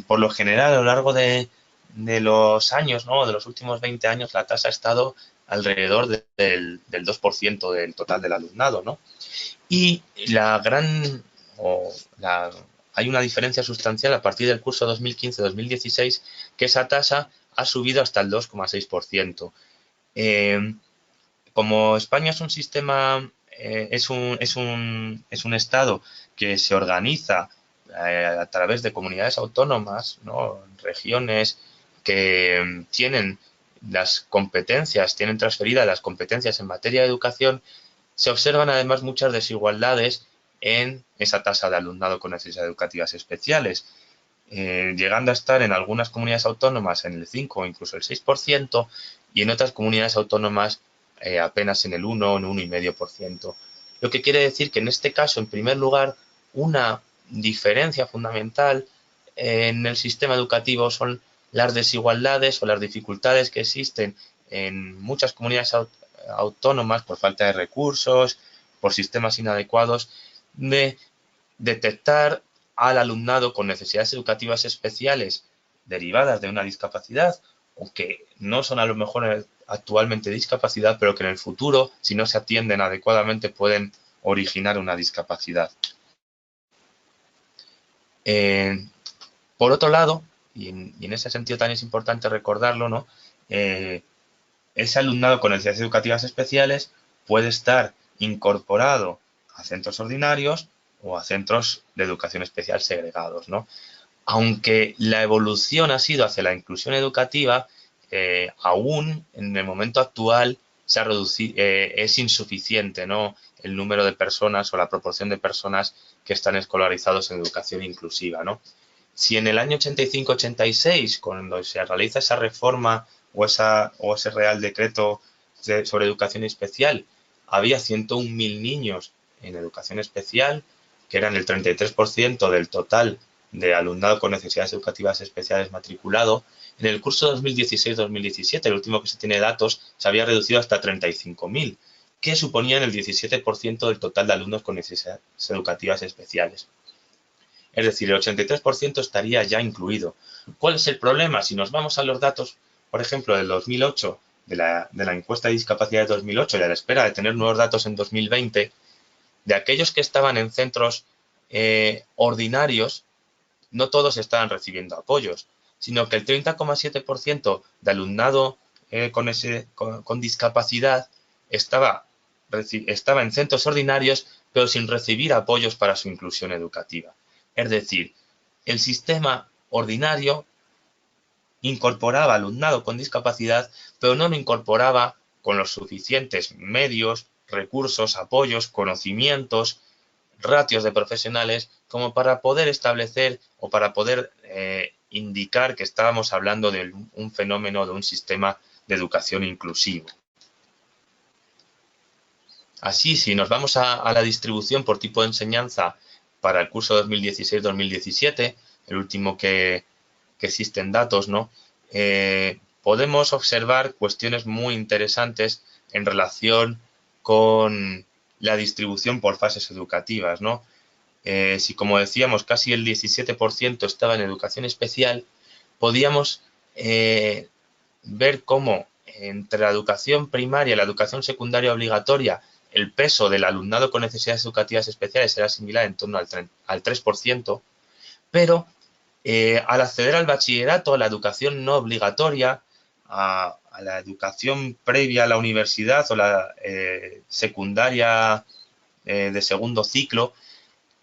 Por lo general, a lo largo de los años, ¿no?, de los últimos 20 años, la tasa ha estado alrededor del 2% del total del alumnado, ¿no? Y hay una diferencia sustancial a partir del curso 2015-2016, que esa tasa ha subido hasta el 2,6%. Como España es un sistema, es un Estado que se organiza a través de comunidades autónomas, ¿no?, regiones que tienen tienen transferidas las competencias en materia de educación, se observan además muchas desigualdades en esa tasa de alumnado con necesidades educativas especiales, llegando a estar en algunas comunidades autónomas en el 5 o incluso el 6% y en otras comunidades autónomas apenas en el 1 o en 1,5%. Lo que quiere decir que en este caso, en primer lugar, una diferencia fundamental en el sistema educativo son las desigualdades o las dificultades que existen en muchas comunidades autónomas por falta de recursos, por sistemas inadecuados, de detectar al alumnado con necesidades educativas especiales derivadas de una discapacidad o que no son a lo mejor actualmente discapacidad, pero que en el futuro, si no se atienden adecuadamente, pueden originar una discapacidad. Por otro lado, y en ese sentido también es importante recordarlo, ¿no?, ese alumnado con necesidades educativas especiales puede estar incorporado a centros ordinarios o a centros de educación especial segregados, ¿no? Aunque la evolución ha sido hacia la inclusión educativa, aún en el momento actual es insuficiente, ¿no?, el número de personas o la proporción de personas que están escolarizados en educación inclusiva, ¿no? Si en el año 85-86, cuando se realiza esa reforma o ese Real Decreto sobre educación especial, había 101.000 niños en educación especial, que eran el 33% del total de alumnado con necesidades educativas especiales matriculado. En el curso 2016-2017, el último que se tiene datos, se había reducido hasta 35.000, que suponían el 17% del total de alumnos con necesidades educativas especiales. Es decir, el 83% estaría ya incluido. ¿Cuál es el problema? Si nos vamos a los datos, por ejemplo, del 2008, de la encuesta de discapacidad de 2008 y a la espera de tener nuevos datos en 2020, de aquellos que estaban en centros ordinarios, no todos estaban recibiendo apoyos, sino que el 30,7% de alumnado con discapacidad estaba en centros ordinarios, pero sin recibir apoyos para su inclusión educativa. Es decir, el sistema ordinario incorporaba alumnado con discapacidad, pero no lo incorporaba con los suficientes medios, recursos, apoyos, conocimientos, ratios de profesionales como para poder establecer o para poder indicar que estábamos hablando de un fenómeno, de un sistema de educación inclusivo. Así, si nos vamos a la distribución por tipo de enseñanza para el curso 2016-2017, el último que existen datos, ¿no? Podemos observar cuestiones muy interesantes en relación con la distribución por fases educativas, ¿no? Si, como decíamos, casi el 17% estaba en educación especial, podíamos ver cómo entre la educación primaria y la educación secundaria obligatoria el peso del alumnado con necesidades educativas especiales era similar en torno al 3%, pero al acceder al bachillerato, a la educación no obligatoria, a la educación previa a la universidad o la secundaria de segundo ciclo,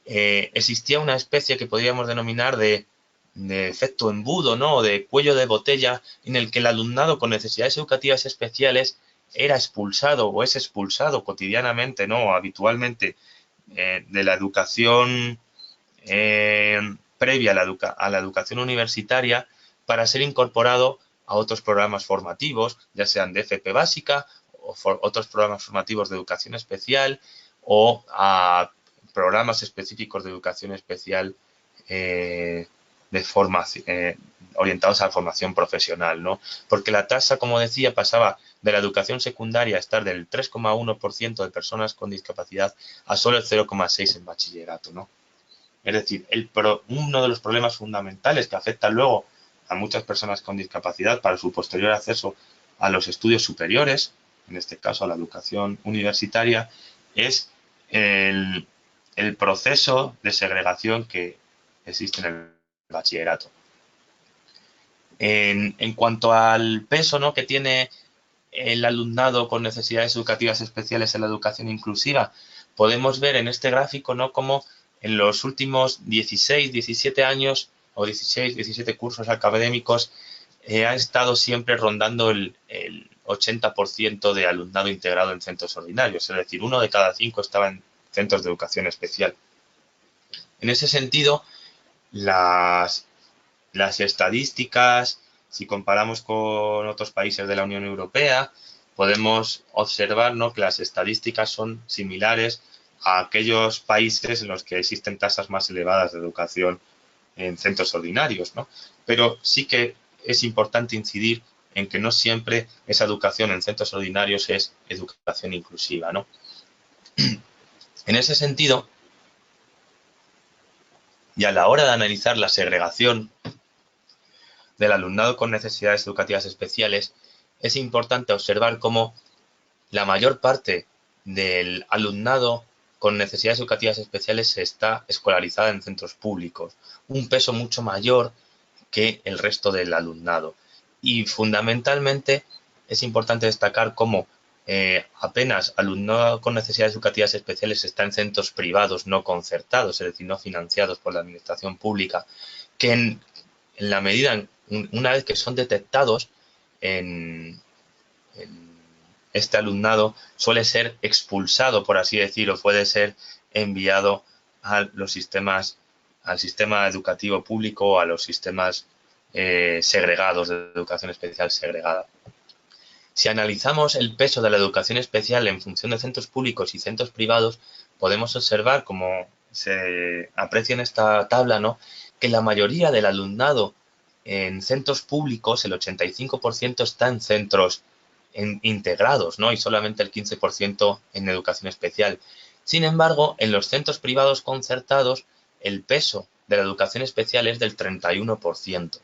existía una especie que podríamos denominar de efecto embudo, ¿no? O de cuello de botella, en el que el alumnado con necesidades educativas especiales era expulsado o es expulsado cotidianamente, ¿no? O habitualmente de la educación previa a la educación universitaria para ser incorporado a otros programas formativos, ya sean de FP básica o otros programas formativos de educación especial o a programas específicos de educación especial de formación, orientados a la formación profesional, ¿no? Porque la tasa, como decía, pasaba de la educación secundaria a estar del 3,1% de personas con discapacidad a solo el 0,6% en bachillerato, ¿no? Es decir, uno de los problemas fundamentales que afectan luego a muchas personas con discapacidad para su posterior acceso a los estudios superiores, en este caso a la educación universitaria, es el proceso de segregación que existe en el bachillerato. En cuanto al peso, ¿no?, que tiene el alumnado con necesidades educativas especiales en la educación inclusiva, podemos ver en este gráfico, ¿no?, cómo en los últimos 16, 17 años o 16, 17 cursos académicos ha estado siempre rondando el 80% de alumnado integrado en centros ordinarios, es decir, 1 de cada 5 estaba en centros de educación especial. En ese sentido, las estadísticas, si comparamos con otros países de la Unión Europea, podemos observar, ¿no?, que las estadísticas son similares a aquellos países en los que existen tasas más elevadas de educación en centros ordinarios, ¿no? Pero sí que es importante incidir en que no siempre esa educación en centros ordinarios es educación inclusiva, ¿no? En ese sentido, y a la hora de analizar la segregación del alumnado con necesidades educativas especiales, es importante observar cómo la mayor parte del alumnado con necesidades educativas especiales está escolarizada en centros públicos, un peso mucho mayor que el resto del alumnado. Y fundamentalmente es importante destacar cómo apenas alumnado con necesidades educativas especiales está en centros privados no concertados, es decir, no financiados por la administración pública, que en la medida, una vez que son detectados en este alumnado, suele ser expulsado, por así decirlo, puede ser enviado a los sistemas, al sistema educativo público o a los sistemas segregados de educación especial segregada. Si analizamos el peso de la educación especial en función de centros públicos y centros privados, podemos observar, como se aprecia en esta tabla, ¿no?, que la mayoría del alumnado en centros públicos, el 85%, está en centros integrados, ¿no?, y solamente el 15% en educación especial. Sin embargo, en los centros privados concertados, el peso de la educación especial es del 31%.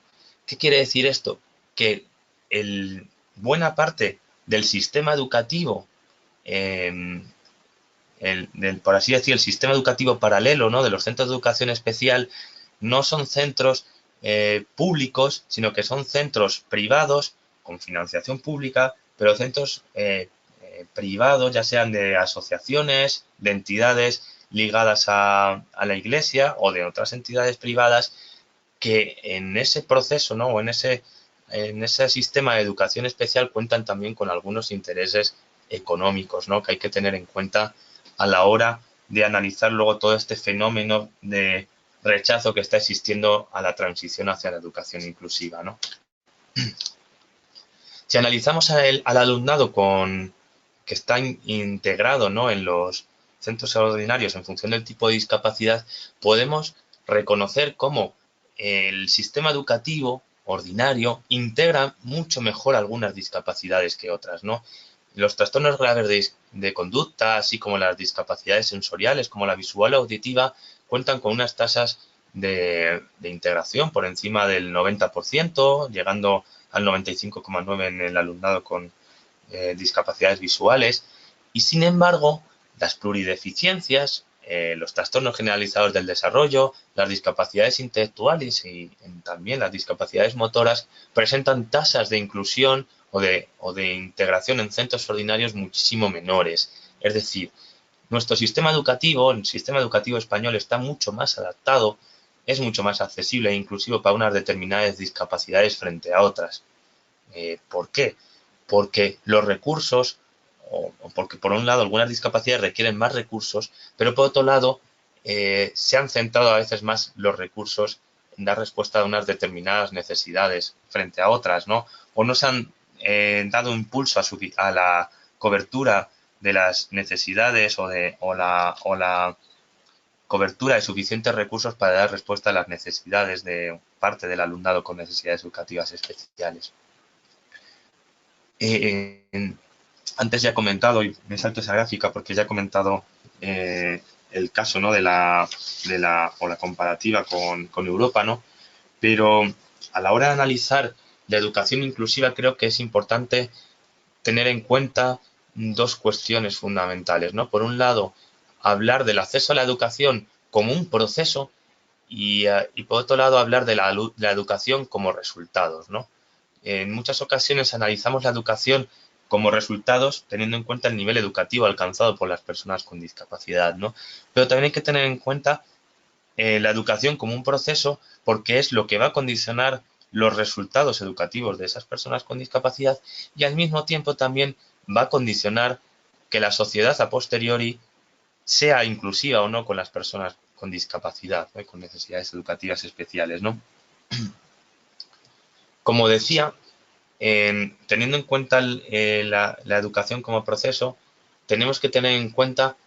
¿Qué quiere decir esto? Que buena parte del sistema educativo, por así decir, el sistema educativo paralelo, ¿no?, de los centros de educación especial, no son centros públicos, sino que son centros privados con financiación pública, pero centros privados, ya sean de asociaciones, de entidades ligadas a la Iglesia o de otras entidades privadas, que en ese proceso, ¿no? O en ese sistema de educación especial cuentan también con algunos intereses económicos, ¿no? Que hay que tener en cuenta a la hora de analizar luego todo este fenómeno de rechazo que está existiendo a la transición hacia la educación inclusiva, ¿no? Si analizamos al alumnado que está integrado, ¿no? En los centros extraordinarios en función del tipo de discapacidad, podemos reconocer cómo el sistema educativo ordinario integra mucho mejor algunas discapacidades que otras, ¿no? Los trastornos graves de conducta, así como las discapacidades sensoriales, como la visual o auditiva, cuentan con unas tasas de integración por encima del 90%, llegando al 95,9% en el alumnado con discapacidades visuales, y sin embargo, las plurideficiencias, los trastornos generalizados del desarrollo, las discapacidades intelectuales y también las discapacidades motoras presentan tasas de inclusión o de integración en centros ordinarios muchísimo menores. Es decir, nuestro sistema educativo, el sistema educativo español, está mucho más adaptado, es mucho más accesible e inclusivo para unas determinadas discapacidades frente a otras. ¿Por qué? Porque los recursos, o porque por un lado algunas discapacidades requieren más recursos, pero por otro lado se han centrado a veces más los recursos en dar respuesta a unas determinadas necesidades frente a otras, ¿no? O no se han dado impulso a la cobertura de las necesidades o la cobertura de suficientes recursos para dar respuesta a las necesidades de parte del alumnado con necesidades educativas especiales. Antes ya he comentado, y me salto esa gráfica porque ya he comentado el caso, ¿no? o la comparativa con Europa, ¿no? Pero a la hora de analizar la educación inclusiva creo que es importante tener en cuenta dos cuestiones fundamentales, ¿no? Por un lado, hablar del acceso a la educación como un proceso y por otro lado, hablar de la educación como resultados, ¿no? En muchas ocasiones analizamos la educación como resultados teniendo en cuenta el nivel educativo alcanzado por las personas con discapacidad, ¿no? Pero también hay que tener en cuenta la educación como un proceso porque es lo que va a condicionar los resultados educativos de esas personas con discapacidad y al mismo tiempo también va a condicionar que la sociedad a posteriori sea inclusiva o no con las personas con discapacidad, ¿no? Con necesidades educativas especiales, ¿no? Como decía, teniendo en cuenta la educación como proceso, tenemos que tener en cuenta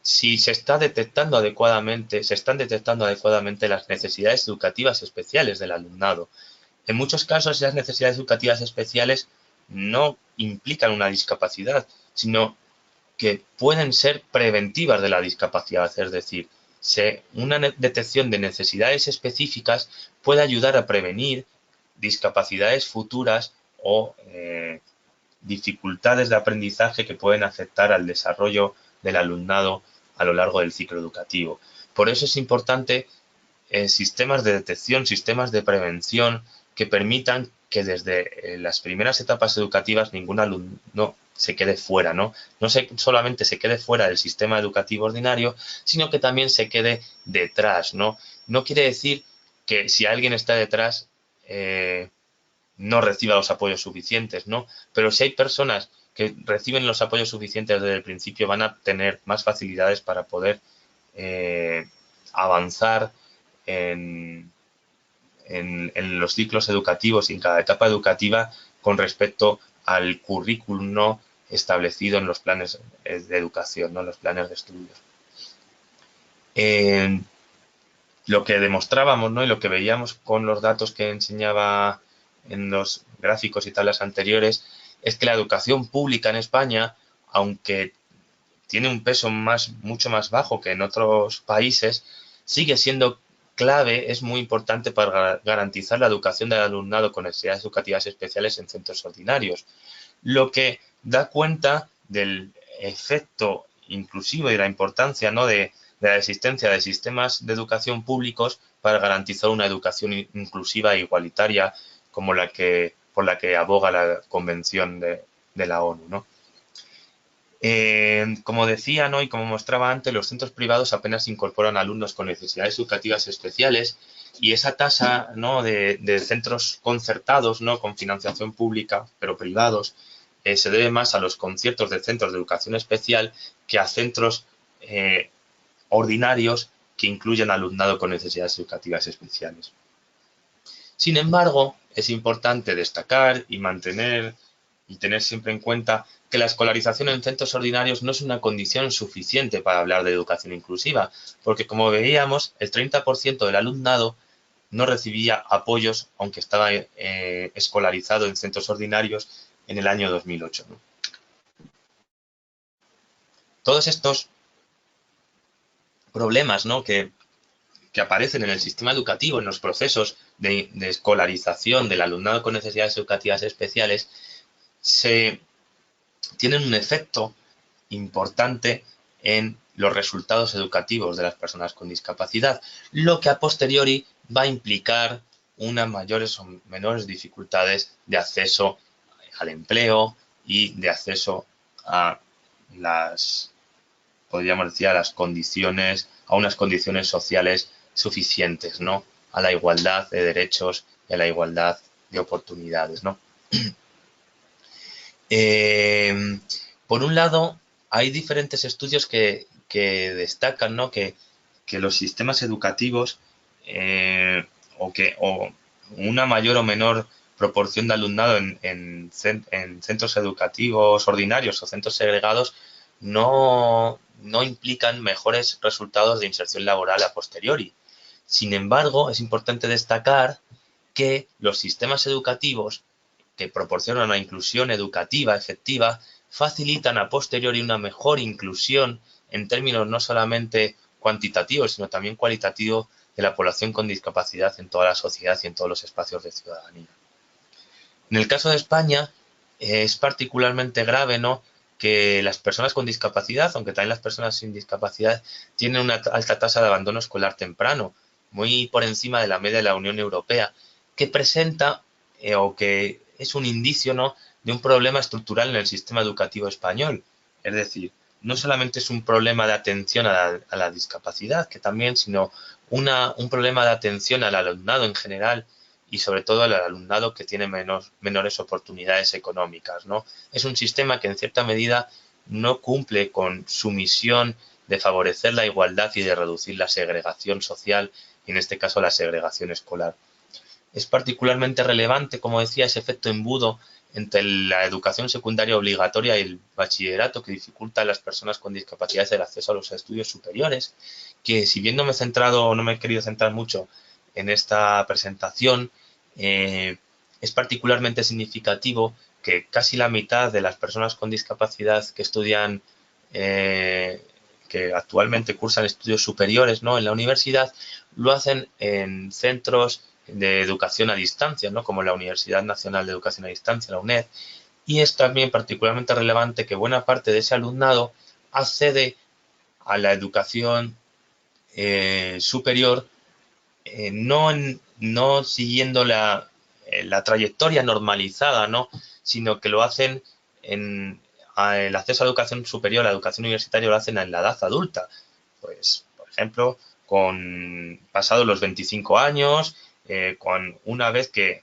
si se están detectando adecuadamente las necesidades educativas especiales del alumnado. En muchos casos, esas necesidades educativas especiales no implican una discapacidad, sino que pueden ser preventivas de la discapacidad, es decir, una detección de necesidades específicas puede ayudar a prevenir discapacidades futuras o dificultades de aprendizaje que pueden afectar al desarrollo del alumnado a lo largo del ciclo educativo. Por eso es importante sistemas de detección, sistemas de prevención que permitan que desde las primeras etapas educativas ningún alumno se quede fuera, ¿no? No solamente se quede fuera del sistema educativo ordinario, sino que también se quede detrás, ¿no? No quiere decir que si alguien está detrás no reciba los apoyos suficientes, ¿no? Pero si hay personas que reciben los apoyos suficientes desde el principio, van a tener más facilidades para poder avanzar en, en los ciclos educativos y en cada etapa educativa con respecto al currículum no establecido en los planes de educación, ¿no? Los planes de estudios. Lo que demostrábamos, ¿no? Y lo que veíamos con los datos que enseñaba en los gráficos y tablas anteriores es que la educación pública en España, aunque tiene un peso mucho más bajo que en otros países, sigue siendo clave, es muy importante para garantizar la educación del alumnado con necesidades educativas especiales en centros ordinarios, lo que da cuenta del efecto inclusivo y la importancia, ¿no? de la existencia de sistemas de educación públicos para garantizar una educación inclusiva e igualitaria como por la que aboga la Convención de la ONU, ¿no? Como decía, ¿no? Y como mostraba antes, los centros privados apenas incorporan alumnos con necesidades educativas especiales y esa tasa, ¿no? de centros concertados, ¿no? Con financiación pública, pero privados, se debe más a los conciertos de centros de educación especial que a centros ordinarios que incluyen alumnado con necesidades educativas especiales. Sin embargo, es importante destacar y mantener y tener siempre en cuenta que la escolarización en centros ordinarios no es una condición suficiente para hablar de educación inclusiva, porque como veíamos, el 30% del alumnado no recibía apoyos aunque estaba escolarizado en centros ordinarios en el año 2008, ¿no? Todos estos problemas, ¿no? que aparecen en el sistema educativo, en los procesos de escolarización del alumnado con necesidades educativas especiales, se tienen un efecto importante en los resultados educativos de las personas con discapacidad, lo que a posteriori va a implicar unas mayores o menores dificultades de acceso al empleo y de acceso a las, podríamos decir, a las condiciones, a unas condiciones sociales suficientes, ¿no? A la igualdad de derechos y a la igualdad de oportunidades, ¿no? Por un lado, hay diferentes estudios que destacan, ¿no? que los sistemas educativos o una mayor o menor proporción de alumnado en centros educativos ordinarios o centros segregados no implican mejores resultados de inserción laboral a posteriori. Sin embargo, es importante destacar que los sistemas educativos que proporcionan una inclusión educativa efectiva facilitan a posteriori una mejor inclusión en términos no solamente cuantitativos, sino también cualitativos de la población con discapacidad en toda la sociedad y en todos los espacios de ciudadanía. En el caso de España, es particularmente grave, ¿no? Que las personas con discapacidad, aunque también las personas sin discapacidad, tienen una alta tasa de abandono escolar temprano, muy por encima de la media de la Unión Europea, que presenta o que es un indicio, ¿no? de un problema estructural en el sistema educativo español. Es decir, no solamente es un problema de atención a la discapacidad, que también, sino un problema de atención al alumnado en general y sobre todo al alumnado que tiene menores oportunidades económicas, ¿no? Es un sistema que en cierta medida no cumple con su misión de favorecer la igualdad y de reducir la segregación social y en este caso la segregación escolar. Es particularmente relevante, como decía, ese efecto embudo entre la educación secundaria obligatoria y el bachillerato que dificulta a las personas con discapacidades el acceso a los estudios superiores, que si bien no me he centrado o no me he querido centrar mucho en esta presentación, es particularmente significativo que casi la mitad de las personas con discapacidad que estudian, que actualmente cursan estudios superiores, ¿no? en la universidad, lo hacen en centros de educación a distancia, ¿no? como la Universidad Nacional de Educación a Distancia, la UNED, y es también particularmente relevante que buena parte de ese alumnado accede a la educación superior no siguiendo la trayectoria normalizada, ¿no? sino que lo hacen el acceso a la educación superior, a la educación universitaria, lo hacen en la edad adulta. Pues, por ejemplo, con pasados los 25 años, con una vez que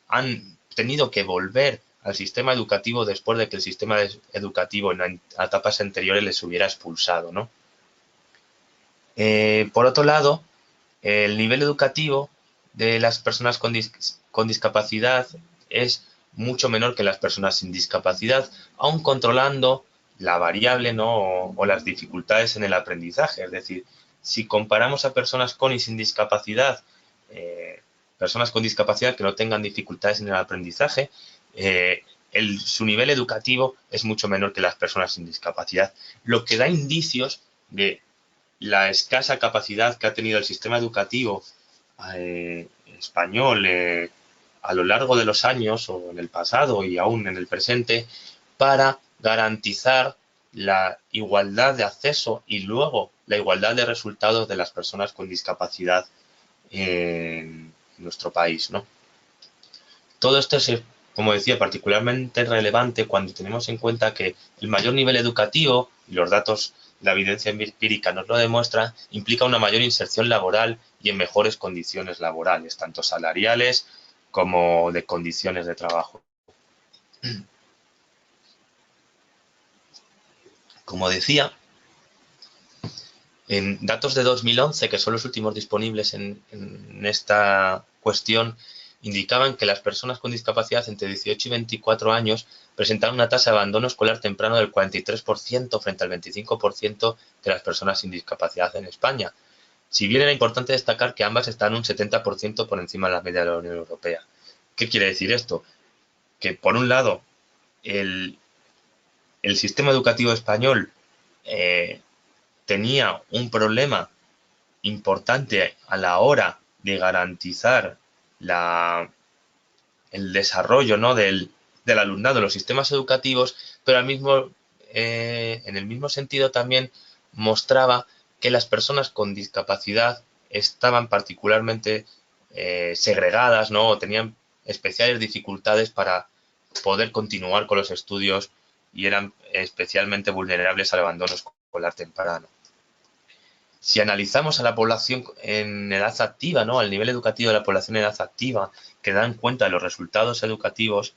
han tenido que volver al sistema educativo después de que el sistema educativo en etapas anteriores les hubiera expulsado, ¿no? Por otro lado, el nivel educativo de las personas con discapacidad es mucho menor que las personas sin discapacidad, aun controlando la variable, ¿no? o las dificultades en el aprendizaje. Es decir, si comparamos a personas con y sin discapacidad, personas con discapacidad que no tengan dificultades en el aprendizaje, su nivel educativo es mucho menor que las personas sin discapacidad, lo que da indicios de la escasa capacidad que ha tenido el sistema educativo español a lo largo de los años o en el pasado y aún en el presente para garantizar la igualdad de acceso y luego la igualdad de resultados de las personas con discapacidad en nuestro país, ¿no? Todo esto es, como decía, particularmente relevante cuando tenemos en cuenta que el mayor nivel educativo, y los datos, la evidencia empírica nos lo demuestra, implica una mayor inserción laboral y en mejores condiciones laborales, tanto salariales como de condiciones de trabajo. Como decía, en datos de 2011, que son los últimos disponibles en esta cuestión, indicaban que las personas con discapacidad entre 18 y 24 años presentaban una tasa de abandono escolar temprano del 43% frente al 25% de las personas sin discapacidad en España. Si bien era importante destacar que ambas están un 70% por encima de la media de la Unión Europea. ¿Qué quiere decir esto? Que por un lado, el, el sistema educativo español eh, tenía un problema importante a la hora de garantizar el desarrollo, ¿no?, del alumnado en los sistemas educativos, pero en el mismo sentido también mostraba que las personas con discapacidad estaban particularmente segregadas, ¿no?, o tenían especiales dificultades para poder continuar con los estudios y eran especialmente vulnerables al abandono escolar temprano. Si analizamos a la población en edad activa, ¿no?, al nivel educativo de la población en edad activa, que dan cuenta de los resultados educativos,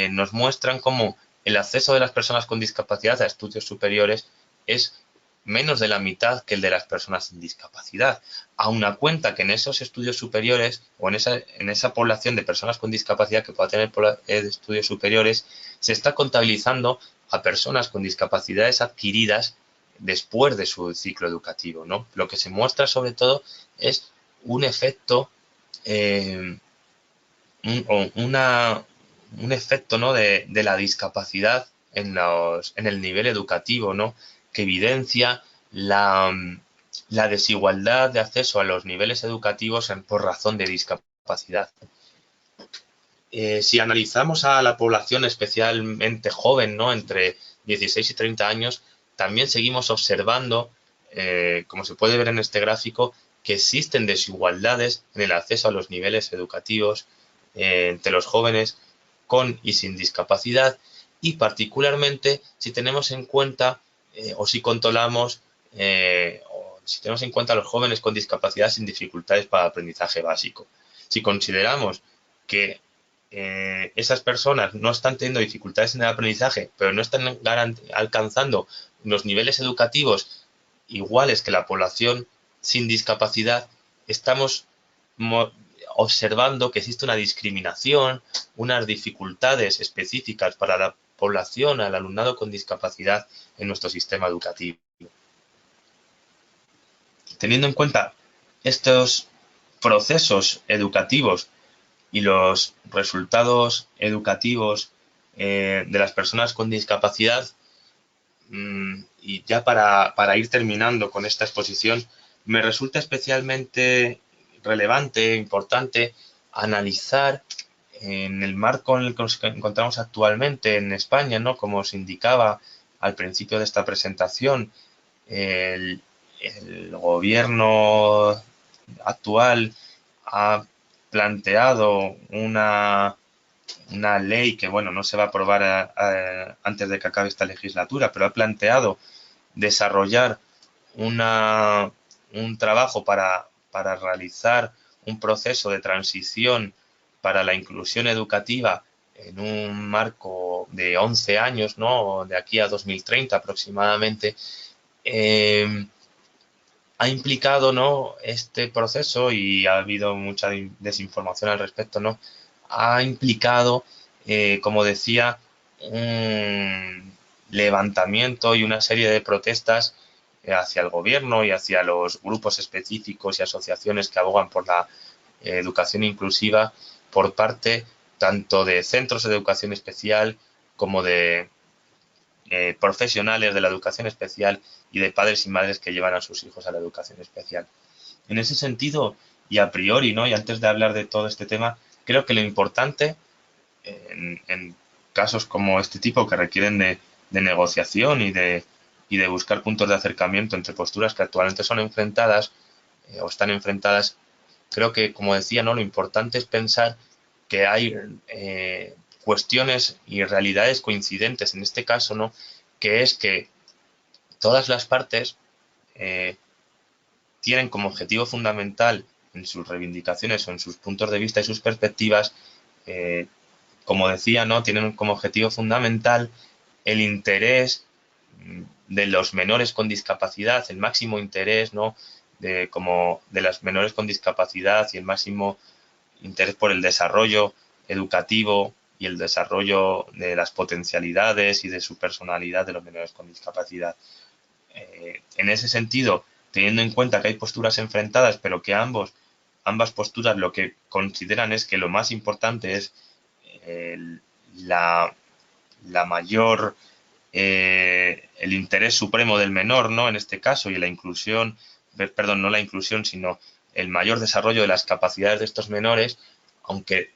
nos muestran cómo el acceso de las personas con discapacidad a estudios superiores es menos de la mitad que el de las personas sin discapacidad. Aun a cuenta que en esos estudios superiores o en esa población de personas con discapacidad que pueda tener estudios superiores, se está contabilizando a personas con discapacidades adquiridas después de su ciclo educativo, ¿no? Lo que se muestra sobre todo es un efecto, eh, un efecto, ¿no?, de la discapacidad en el nivel educativo, ¿no?, que evidencia la desigualdad de acceso a los niveles educativos por razón de discapacidad. Si analizamos a la población especialmente joven, ¿no?, entre 16 y 30 años, también seguimos observando, como se puede ver en este gráfico, que existen desigualdades en el acceso a los niveles educativos entre los jóvenes con y sin discapacidad, y particularmente si tenemos en cuenta o si controlamos o si tenemos en cuenta a los jóvenes con discapacidad sin dificultades para el aprendizaje básico. Si consideramos que esas personas no están teniendo dificultades en el aprendizaje, pero no están alcanzando los niveles educativos iguales que la población sin discapacidad, estamos observando que existe una discriminación, unas dificultades específicas para la población, al alumnado con discapacidad en nuestro sistema educativo. Teniendo en cuenta estos procesos educativos y los resultados educativos de las personas con discapacidad, y ya para ir terminando con esta exposición, me resulta especialmente relevante, importante, analizar en el marco en el que nos encontramos actualmente en España, ¿no?, como os indicaba al principio de esta presentación, el gobierno actual ha planteado una ley que, bueno, no se va a aprobar antes de que acabe esta legislatura, pero ha planteado desarrollar un trabajo para realizar un proceso de transición para la inclusión educativa en un marco de 11 años, ¿no?, de aquí a 2030 aproximadamente. Ha implicado, ¿no?, este proceso, y ha habido mucha desinformación al respecto, ¿no?, ha implicado, como decía, un levantamiento y una serie de protestas hacia el gobierno y hacia los grupos específicos y asociaciones que abogan por la educación inclusiva por parte tanto de centros de educación especial como de profesionales de la educación especial y de padres y madres que llevan a sus hijos a la educación especial. En ese sentido, y a priori, ¿no?, y antes de hablar de todo este tema, creo que lo importante en casos como este tipo que requieren de negociación y de buscar puntos de acercamiento entre posturas que actualmente son enfrentadas o están enfrentadas. Creo que, como decía, ¿no? Lo importante es pensar que hay cuestiones y realidades coincidentes en este caso, ¿no? Que es que todas las partes eh, tienen como objetivo fundamental en sus reivindicaciones o en sus puntos de vista y sus perspectivas, eh, como decía, ¿no? Tienen como objetivo fundamental el interés de los menores con discapacidad, el máximo interés, ¿no? De las menores con discapacidad y el máximo interés por el desarrollo educativo y el desarrollo de las potencialidades y de su personalidad de los menores con discapacidad. En ese sentido, teniendo en cuenta que hay posturas enfrentadas, pero que ambas posturas lo que consideran es que lo más importante es eh, la, la mayor, el interés supremo del menor, ¿no? En este caso, y la inclusión, perdón, no la inclusión, sino el mayor desarrollo de las capacidades de estos menores, aunque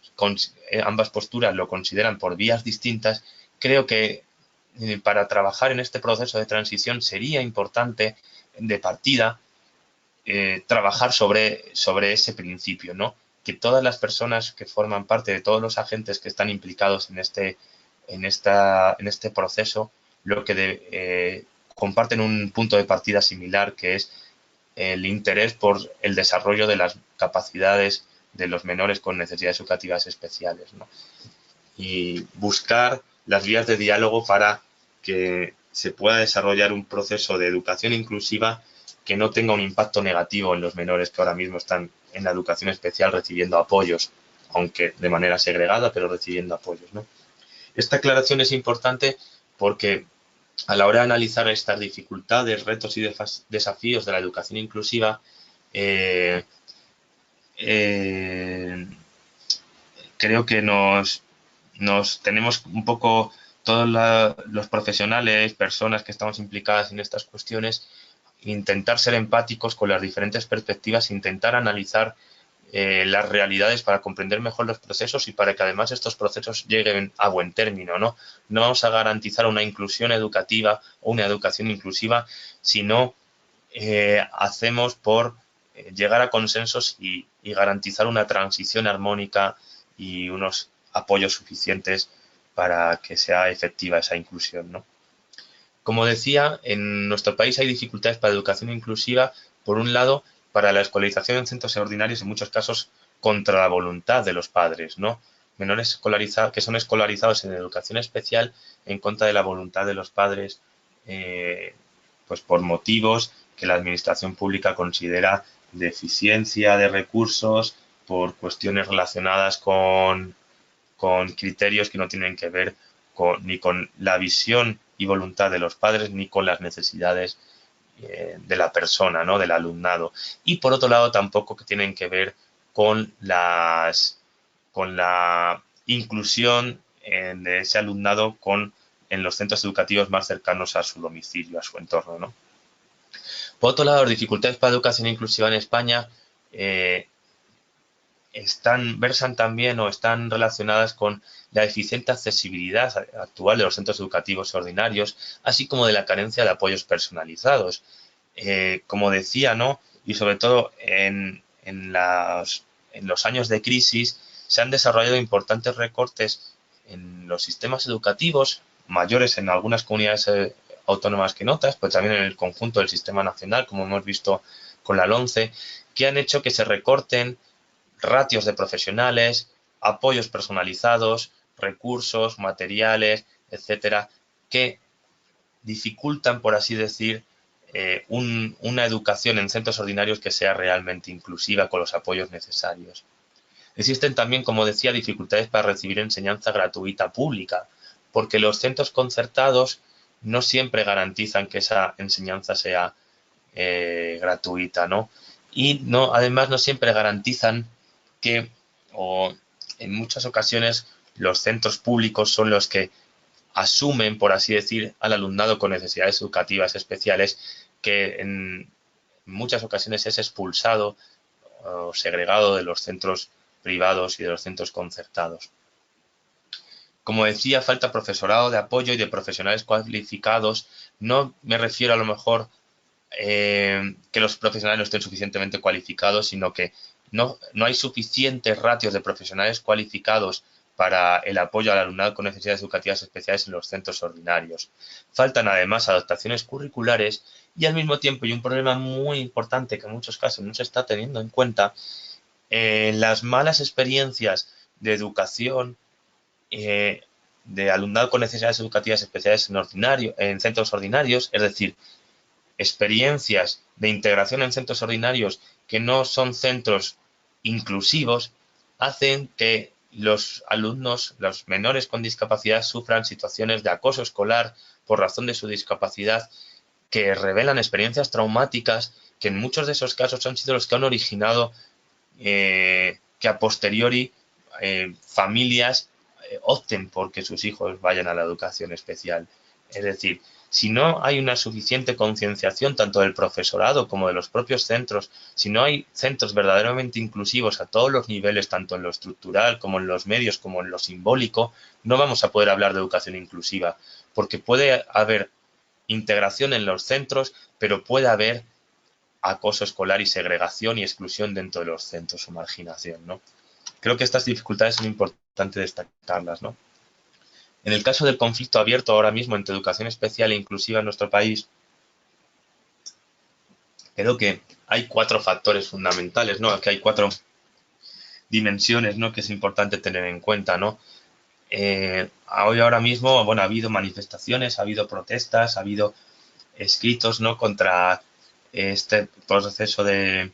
ambas posturas lo consideran por vías distintas, creo que para trabajar en este proceso de transición sería importante de partida trabajar sobre ese principio, ¿no? Que todas las personas que forman parte de todos los agentes que están implicados en este proceso, lo que comparten un punto de partida similar, que es el interés por el desarrollo de las capacidades de los menores con necesidades educativas especiales, ¿no? Y buscar las vías de diálogo para que se pueda desarrollar un proceso de educación inclusiva que no tenga un impacto negativo en los menores que ahora mismo están en la educación especial recibiendo apoyos, aunque de manera segregada, pero recibiendo apoyos, ¿no? Esta aclaración es importante porque a la hora de analizar estas dificultades, retos y desafíos de la educación inclusiva, eh, eh, creo que nos tenemos un poco todos los profesionales, personas que estamos implicadas en estas cuestiones, intentar ser empáticos con las diferentes perspectivas, intentar analizar las realidades para comprender mejor los procesos y para que además estos procesos lleguen a buen término, ¿no? No vamos a garantizar una inclusión educativa o una educación inclusiva si no hacemos por llegar a consensos y garantizar una transición armónica y unos apoyos suficientes para que sea efectiva esa inclusión, ¿no? Como decía, en nuestro país hay dificultades para la educación inclusiva, por un lado, para la escolarización en centros ordinarios, en muchos casos contra la voluntad de los padres, ¿no? Menores que son escolarizados en educación especial en contra de la voluntad de los padres, pues por motivos que la administración pública considera de eficiencia de recursos, por cuestiones relacionadas con criterios que no tienen que ver ni con la visión y voluntad de los padres ni con las necesidades de la persona, ¿no? Del alumnado. Y por otro lado, tampoco que tienen que ver con con la inclusión de ese alumnado en los centros educativos más cercanos a su domicilio, a su entorno, ¿no? Por otro lado, las dificultades para la educación inclusiva en España eh, versan también o están relacionadas con la deficiente accesibilidad actual de los centros educativos ordinarios, así como de la carencia de apoyos personalizados. Como decía, ¿no? Y sobre todo en los años de crisis se han desarrollado importantes recortes en los sistemas educativos, mayores en algunas comunidades autónomas que en otras, pues también en el conjunto del sistema nacional, como hemos visto con la LOMCE, que han hecho que se recorten ratios de profesionales, apoyos personalizados, recursos, materiales, etcétera, que dificultan, por así decir, una educación en centros ordinarios que sea realmente inclusiva con los apoyos necesarios. Existen también, como decía, dificultades para recibir enseñanza gratuita pública, porque los centros concertados no siempre garantizan que esa enseñanza sea gratuita, ¿no? Y no, además no siempre garantizan que, o en muchas ocasiones, los centros públicos son los que asumen, por así decir, al alumnado con necesidades educativas especiales que en muchas ocasiones es expulsado o segregado de los centros privados y de los centros concertados. Como decía, falta profesorado de apoyo y de profesionales cualificados. No me refiero a lo mejor que los profesionales no estén suficientemente cualificados, sino que no hay suficientes ratios de profesionales cualificados para el apoyo al alumnado con necesidades educativas especiales en los centros ordinarios. Faltan además adaptaciones curriculares y al mismo tiempo, y un problema muy importante que en muchos casos no se está teniendo en cuenta, las malas experiencias de educación de alumnado con necesidades educativas especiales en centros ordinarios, es decir, experiencias de integración en centros ordinarios que no son centros inclusivos, hacen que los alumnos, los menores con discapacidad, sufran situaciones de acoso escolar por razón de su discapacidad, que revelan experiencias traumáticas que en muchos de esos casos han sido los que han originado que a posteriori familias opten por que sus hijos vayan a la educación especial. Es decir, si no hay una suficiente concienciación tanto del profesorado como de los propios centros, si no hay centros verdaderamente inclusivos a todos los niveles, tanto en lo estructural como en los medios, como en lo simbólico, no vamos a poder hablar de educación inclusiva, porque puede haber integración en los centros, pero puede haber acoso escolar y segregación y exclusión dentro de los centros o marginación, ¿no? Creo que estas dificultades son importantes destacarlas, ¿no? En el caso del conflicto abierto ahora mismo entre educación especial e inclusiva en nuestro país, creo que hay 4 factores fundamentales, ¿no? Que hay 4 dimensiones, ¿no? Que es importante tener en cuenta, ¿no? Hoy ahora mismo, bueno, ha habido manifestaciones, ha habido protestas, ha habido escritos, ¿no? Contra este proceso de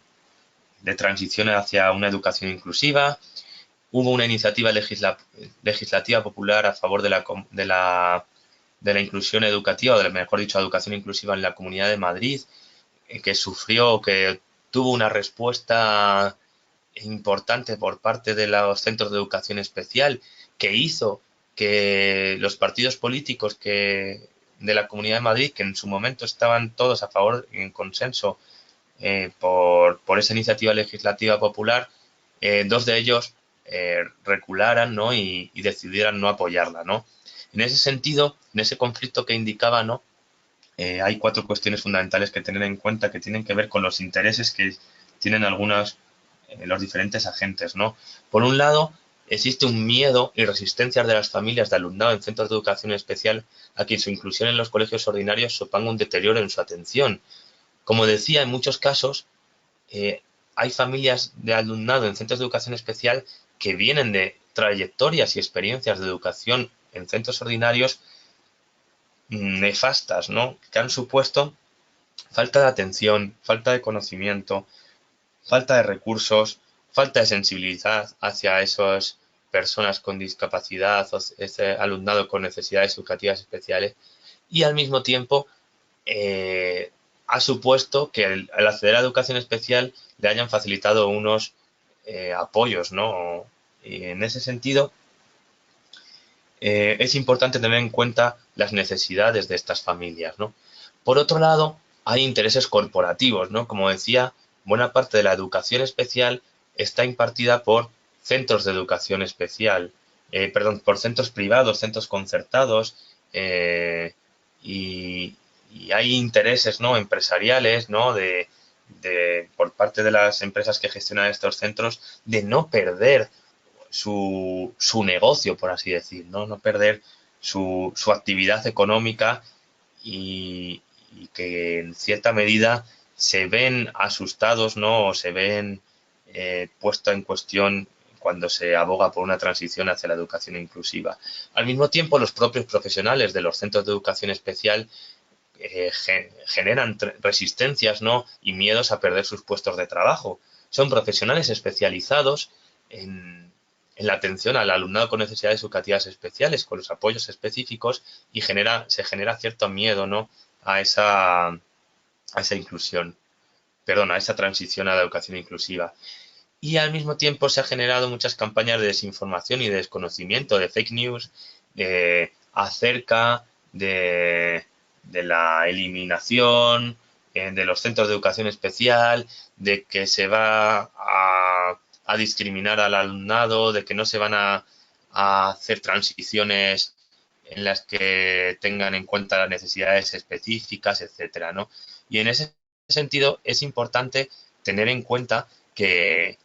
transición hacia una educación inclusiva. Hubo una iniciativa legislativa popular a favor de la inclusión educativa, o mejor dicho, educación inclusiva en la Comunidad de Madrid, que tuvo una respuesta importante por parte de los centros de educación especial, que hizo que los partidos políticos de la Comunidad de Madrid, que en su momento estaban todos a favor, en consenso, por esa iniciativa legislativa popular, 2 de ellos recularan, ¿no? y decidieran no apoyarla, ¿no? En ese sentido, en ese conflicto que indicaba, ¿no? Hay 4 cuestiones fundamentales que tener en cuenta que tienen que ver con los intereses que tienen los diferentes agentes, ¿no? Por un lado, existe un miedo y resistencias de las familias de alumnado en centros de educación especial a que su inclusión en los colegios ordinarios suponga un deterioro en su atención. Como decía, en muchos casos hay familias de alumnado en centros de educación especial que vienen de trayectorias y experiencias de educación en centros ordinarios nefastas, ¿no? Que han supuesto falta de atención, falta de conocimiento, falta de recursos, falta de sensibilidad hacia esas personas con discapacidad o ese alumnado con necesidades educativas especiales y al mismo tiempo ha supuesto que al acceder a educación especial le hayan facilitado unos apoyos, ¿no? Y en ese sentido, es importante tener en cuenta las necesidades de estas familias, ¿no? Por otro lado, hay intereses corporativos, ¿no? Como decía, buena parte de la educación especial está impartida por centros de educación especial, perdón, por centros privados, centros concertados, y, y hay intereses, ¿no? Empresariales, ¿no? Por parte de las empresas que gestionan estos centros de no perder su negocio, por así decir, ¿no? No perder su actividad económica y que en cierta medida se ven asustados, ¿no? O se ven puesto en cuestión cuando se aboga por una transición hacia la educación inclusiva. Al mismo tiempo, los propios profesionales de los centros de educación especial generan resistencias, ¿no? Y miedos a perder sus puestos de trabajo. Son profesionales especializados en la atención al alumnado con necesidades educativas especiales, con los apoyos específicos y se genera cierto miedo, ¿no? a esa inclusión, perdón, a esa transición a la educación inclusiva. Y al mismo tiempo se han generado muchas campañas de desinformación y de desconocimiento, de fake news, acerca de la eliminación de los centros de educación especial, de que se va a discriminar al alumnado, de que no se van a a hacer transiciones en las que tengan en cuenta las necesidades específicas, etcétera, ¿no? Y en ese sentido es importante tener en cuenta que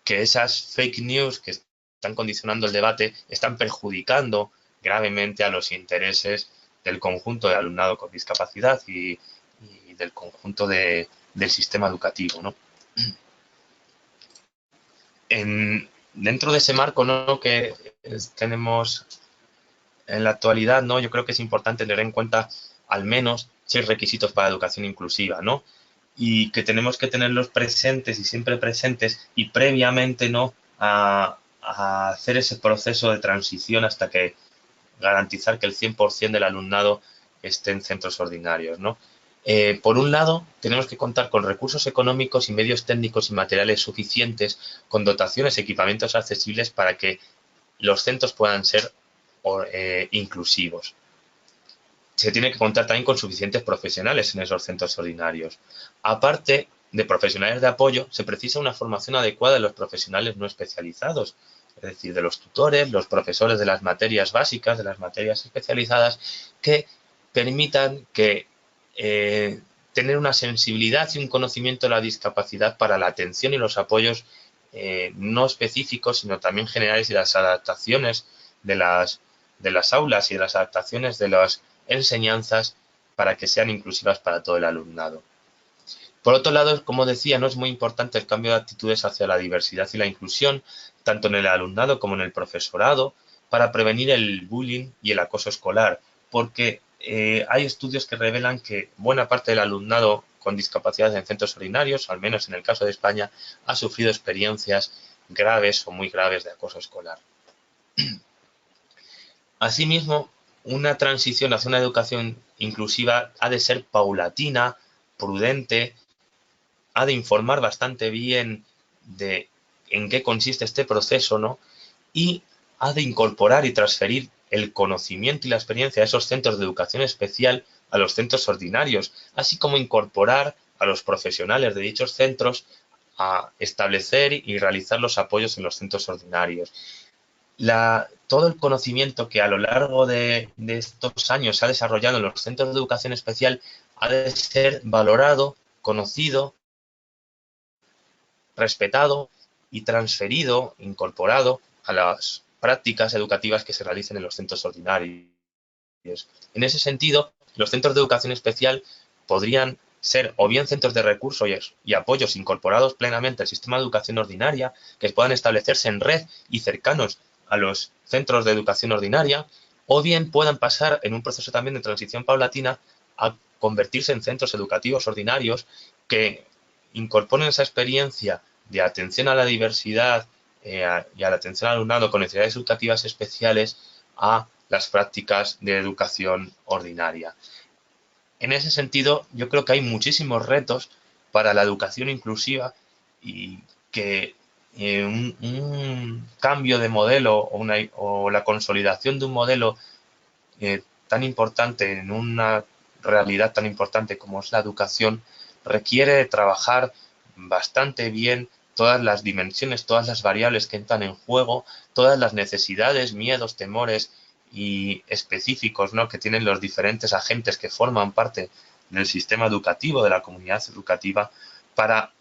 esas fake news que están condicionando el debate están perjudicando gravemente a los intereses del conjunto de alumnado con discapacidad y del conjunto del sistema educativo, ¿no? Dentro de ese marco, ¿no?, que tenemos en la actualidad, ¿no?, yo creo que es importante tener en cuenta al menos 6 requisitos para la educación inclusiva, ¿no? Y que tenemos que tenerlos presentes y siempre presentes y previamente, ¿no?, a hacer ese proceso de transición hasta que garantizar que el 100% del alumnado esté en centros ordinarios, ¿no? Por un lado, tenemos que contar con recursos económicos y medios técnicos y materiales suficientes, con dotaciones y equipamientos accesibles para que los centros puedan ser inclusivos. Se tiene que contar también con suficientes profesionales en esos centros ordinarios. Aparte de profesionales de apoyo, se precisa una formación adecuada de los profesionales no especializados, es decir, de los tutores, los profesores de las materias básicas, de las materias especializadas, que permitan tener una sensibilidad y un conocimiento de la discapacidad para la atención y los apoyos no específicos, sino también generales, y las adaptaciones de las aulas y de las adaptaciones de las enseñanzas para que sean inclusivas para todo el alumnado. Por otro lado, como decía, no es muy importante el cambio de actitudes hacia la diversidad y la inclusión, tanto en el alumnado como en el profesorado, para prevenir el bullying y el acoso escolar, porque hay estudios que revelan que buena parte del alumnado con discapacidad en centros ordinarios, al menos en el caso de España, ha sufrido experiencias graves o muy graves de acoso escolar. Asimismo, una transición hacia una educación inclusiva ha de ser paulatina, prudente, ha de informar bastante bien de en qué consiste este proceso, ¿no? Y ha de incorporar y transferir el conocimiento y la experiencia de esos centros de educación especial a los centros ordinarios, así como incorporar a los profesionales de dichos centros a establecer y realizar los apoyos en los centros ordinarios. Todo el conocimiento que a lo largo de estos años se ha desarrollado en los centros de educación especial ha de ser valorado, conocido, respetado y transferido, incorporado a las prácticas educativas que se realicen en los centros ordinarios. En ese sentido, los centros de educación especial podrían ser o bien centros de recursos y apoyos incorporados plenamente al sistema de educación ordinaria, que puedan establecerse en red y cercanos a los centros de educación ordinaria, o bien puedan pasar en un proceso también de transición paulatina a convertirse en centros educativos ordinarios que incorporen esa experiencia de atención a la diversidad y a la atención al alumnado con necesidades educativas especiales a las prácticas de educación ordinaria. En ese sentido, yo creo que hay muchísimos retos para la educación inclusiva y que un cambio de modelo o la consolidación de un modelo tan importante en una realidad tan importante como es la educación requiere trabajar bastante bien todas las dimensiones, todas las variables que entran en juego, todas las necesidades, miedos, temores y específicos, ¿no?, que tienen los diferentes agentes que forman parte del sistema educativo, de la comunidad educativa, para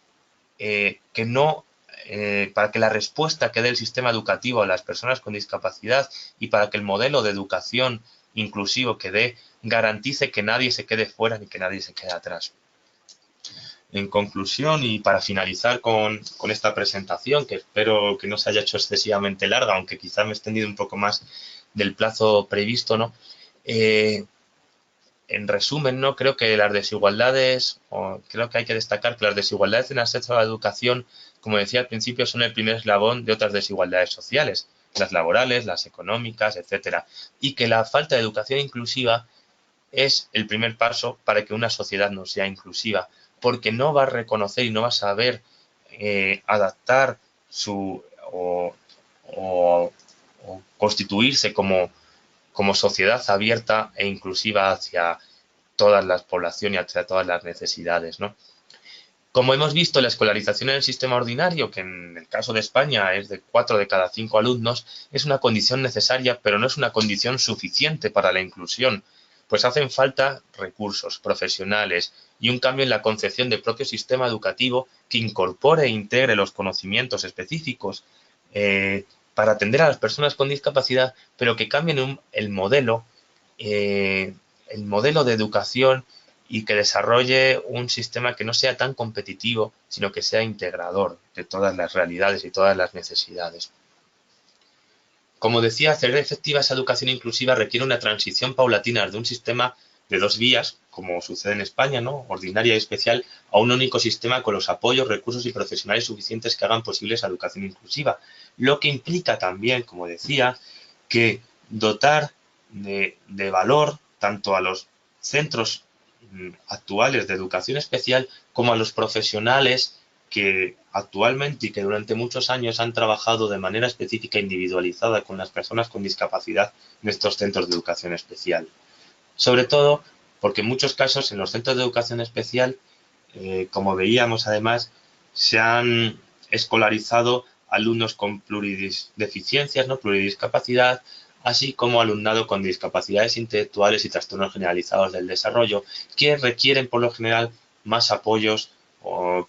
que no para que la respuesta que dé el sistema educativo a las personas con discapacidad y para que el modelo de educación inclusivo que dé garantice que nadie se quede fuera ni que nadie se quede atrás. En conclusión, y para finalizar con esta presentación, que espero que no se haya hecho excesivamente larga, aunque quizá me he extendido un poco más del plazo previsto, ¿no? En resumen, ¿no?, creo que las desigualdades, o creo que hay que destacar que las desigualdades en acceso a la educación, como decía al principio, son el primer eslabón de otras desigualdades sociales, las laborales, las económicas, etcétera, y que la falta de educación inclusiva es el primer paso para que una sociedad no sea inclusiva, porque no va a reconocer y no va a saber adaptar o, o constituirse como sociedad abierta e inclusiva hacia toda la población y hacia todas las necesidades, ¿no? Como hemos visto, la escolarización en el sistema ordinario, que en el caso de España es de 4 de cada 5 alumnos, es una condición necesaria, pero no es una condición suficiente para la inclusión, pues hacen falta recursos profesionales y un cambio en la concepción del propio sistema educativo que incorpore e integre los conocimientos específicos para atender a las personas con discapacidad, pero que cambien el modelo de educación y que desarrolle un sistema que no sea tan competitivo, sino que sea integrador de todas las realidades y todas las necesidades. Como decía, hacer efectiva esa educación inclusiva requiere una transición paulatina de un sistema de dos vías, como sucede en España, ¿no? Ordinaria y especial, a un único sistema con los apoyos, recursos y profesionales suficientes que hagan posible esa educación inclusiva. Lo que implica también, como decía, que dotar de valor tanto a los centros actuales de educación especial como a los profesionales que actualmente y que durante muchos años han trabajado de manera específica e individualizada con las personas con discapacidad en estos centros de educación especial. Sobre todo porque en muchos casos en los centros de educación especial, como veíamos además, se han escolarizado alumnos con plurideficiencias, ¿no? Pluridiscapacidad, así como alumnado con discapacidades intelectuales y trastornos generalizados del desarrollo, que requieren por lo general más apoyos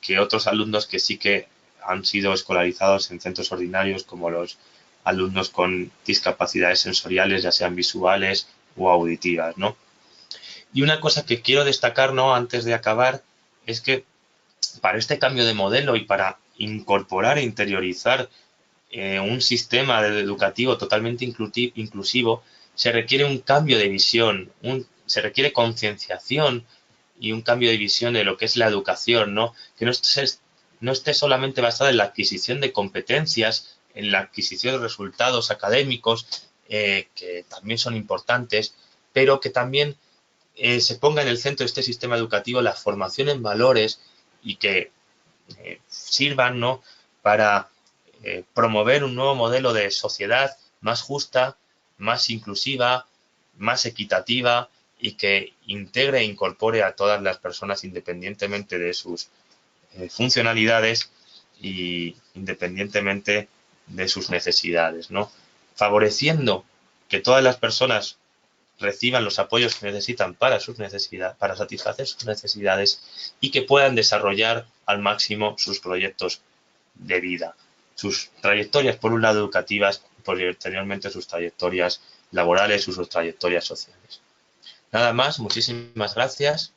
que otros alumnos que sí que han sido escolarizados en centros ordinarios, como los alumnos con discapacidades sensoriales, ya sean visuales o auditivas, ¿no? Y una cosa que quiero destacar, ¿no?, antes de acabar, es que para este cambio de modelo y para incorporar e interiorizar un sistema educativo totalmente inclusivo, se requiere un cambio de visión, se requiere concienciación y un cambio de visión de lo que es la educación, ¿no? Que no esté solamente basada en la adquisición de competencias, en la adquisición de resultados académicos, que también son importantes, pero que también se ponga en el centro de este sistema educativo la formación en valores y que sirvan, ¿no?, para promover un nuevo modelo de sociedad más justa, más inclusiva, más equitativa y que integre e incorpore a todas las personas independientemente de sus funcionalidades y independientemente de sus necesidades, ¿no? Favoreciendo que todas las personas reciban los apoyos que necesitan para sus necesidades, para satisfacer sus necesidades y que puedan desarrollar al máximo sus proyectos de vida, sus trayectorias por un lado educativas y posteriormente sus trayectorias laborales o sus trayectorias sociales. Nada más, muchísimas gracias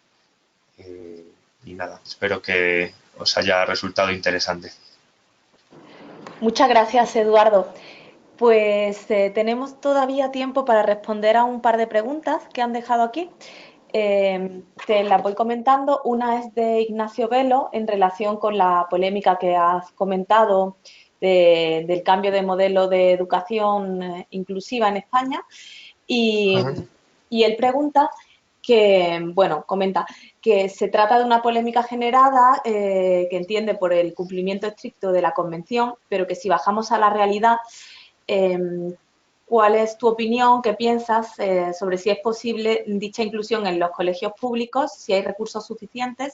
y nada, espero que os haya resultado interesante.
Muchas gracias, Eduardo. Pues tenemos todavía tiempo para responder a un par de preguntas que han dejado aquí. Te las voy comentando. Una es de Ignacio Velo en relación con la polémica que has comentado del cambio de modelo de educación inclusiva en España. Y,
Ajá.
y él pregunta que, bueno, comenta que se trata de una polémica generada que entiende por el cumplimiento estricto de la Convención, pero que si bajamos a la realidad, eh, ¿cuál es tu opinión? ¿Qué piensas sobre si es posible dicha inclusión en los colegios públicos, si hay recursos suficientes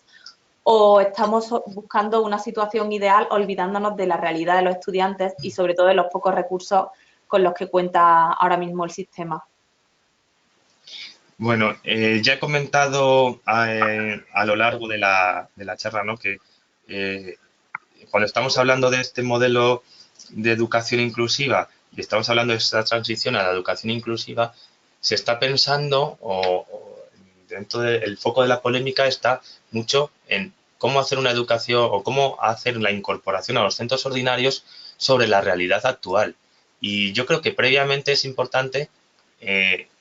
o estamos buscando una situación ideal olvidándonos de la realidad de los estudiantes y sobre todo de los pocos recursos con los que cuenta ahora mismo el sistema?
Bueno, ya he comentado a lo largo de la charla, ¿no?, que eh, cuando estamos hablando de este modelo de educación inclusiva y estamos hablando de esta transición a la educación inclusiva, se está pensando o dentro del foco de la polémica está mucho en cómo hacer una educación o cómo hacer la incorporación a los centros ordinarios sobre la realidad actual. Y yo creo que previamente es importante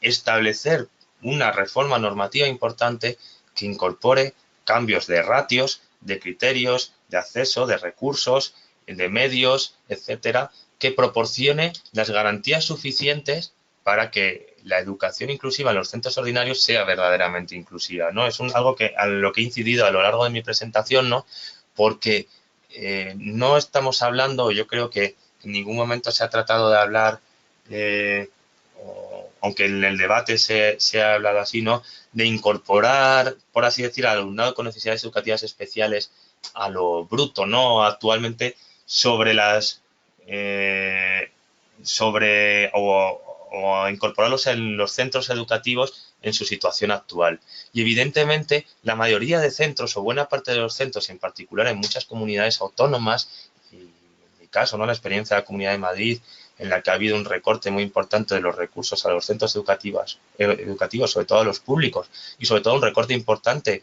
establecer una reforma normativa importante que incorpore cambios de ratios, de criterios, de acceso, de recursos, de medios, etcétera, que proporcione las garantías suficientes para que la educación inclusiva en los centros ordinarios sea verdaderamente inclusiva, ¿no? Es algo que a lo que he incidido a lo largo de mi presentación, ¿no? Porque no estamos hablando, yo creo que en ningún momento se ha tratado de hablar, aunque en el debate se ha hablado así, ¿no?, de incorporar, por así decir, al alumnado con necesidades educativas especiales a lo bruto, ¿no? Actualmente sobre las sobre o a incorporarlos en los centros educativos en su situación actual. Y evidentemente la mayoría de centros o buena parte de los centros, en particular en muchas comunidades autónomas, y en mi caso, ¿no? La experiencia de la Comunidad de Madrid, en la que ha habido un recorte muy importante de los recursos a los centros educativos, sobre todo a los públicos, y sobre todo un recorte importante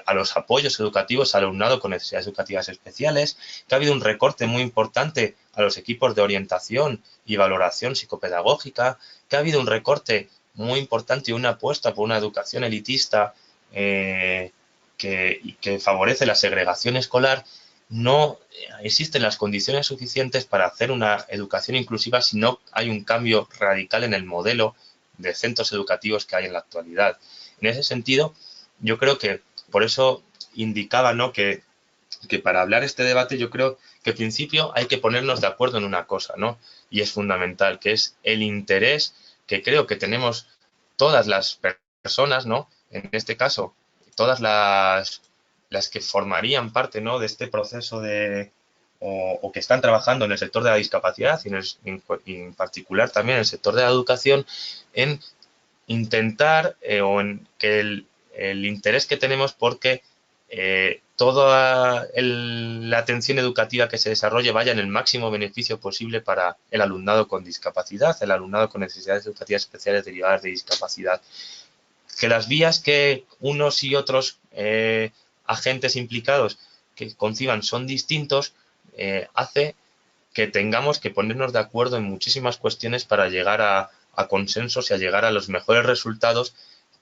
a los apoyos educativos al alumnado con necesidades educativas especiales, que ha habido un recorte muy importante a los equipos de orientación y valoración psicopedagógica, que ha habido un recorte muy importante y una apuesta por una educación elitista que favorece la segregación escolar. No existen las condiciones suficientes para hacer una educación inclusiva si no hay un cambio radical en el modelo de centros educativos que hay en la actualidad. En ese sentido, yo creo que por eso indicaba, ¿no?, que para hablar este debate yo creo que al principio hay que ponernos de acuerdo en una cosa, ¿no? Y es fundamental, que es el interés que creo que tenemos todas las personas, ¿no? En este caso, todas las que formarían parte, ¿no?, de este proceso o que están trabajando en el sector de la discapacidad y en particular también en el sector de la educación, en intentar o en que el interés que tenemos porque toda la atención educativa que se desarrolle vaya en el máximo beneficio posible para el alumnado con discapacidad, el alumnado con necesidades educativas especiales derivadas de discapacidad. Que las vías que unos y otros agentes implicados que conciban son distintos, hace que tengamos que ponernos de acuerdo en muchísimas cuestiones para llegar a consensos y a llegar a los mejores resultados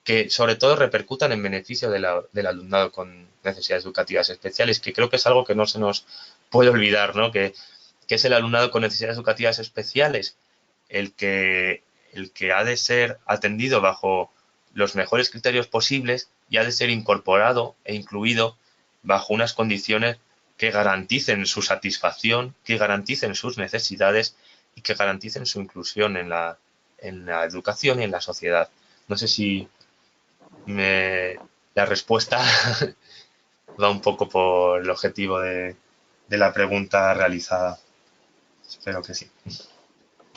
que sobre todo repercutan en beneficio del alumnado con necesidades educativas especiales, que creo que es algo que no se nos puede olvidar, ¿no? Que es el alumnado con necesidades educativas especiales el que ha de ser atendido bajo los mejores criterios posibles y ha de ser incorporado e incluido bajo unas condiciones que garanticen su satisfacción, que garanticen sus necesidades y que garanticen su inclusión en la educación y en la sociedad. No sé si la respuesta va un poco por el objetivo de la pregunta realizada. Espero que sí.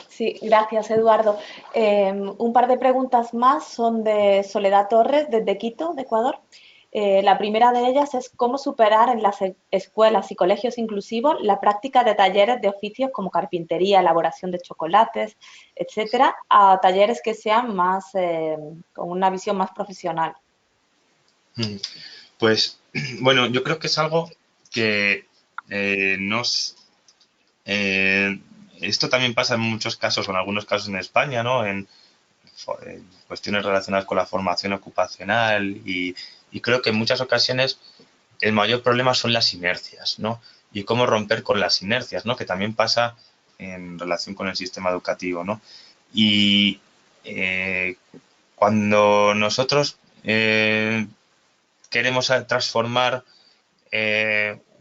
Sí, gracias, Eduardo. Un par de preguntas más son de Soledad Torres, desde Quito, de Ecuador. La primera de ellas es cómo superar en las escuelas y colegios inclusivos la práctica de talleres de oficios como carpintería, elaboración de chocolates, etcétera, a talleres que sean más, con una visión más profesional.
Pues bueno, yo creo que es algo que nos... esto también pasa en muchos casos, o en algunos casos en España, ¿no? En cuestiones relacionadas con la formación ocupacional y creo que en muchas ocasiones el mayor problema son las inercias, ¿no? Y cómo romper con las inercias, ¿no? Que también pasa en relación con el sistema educativo, ¿no? Y cuando nosotros queremos transformar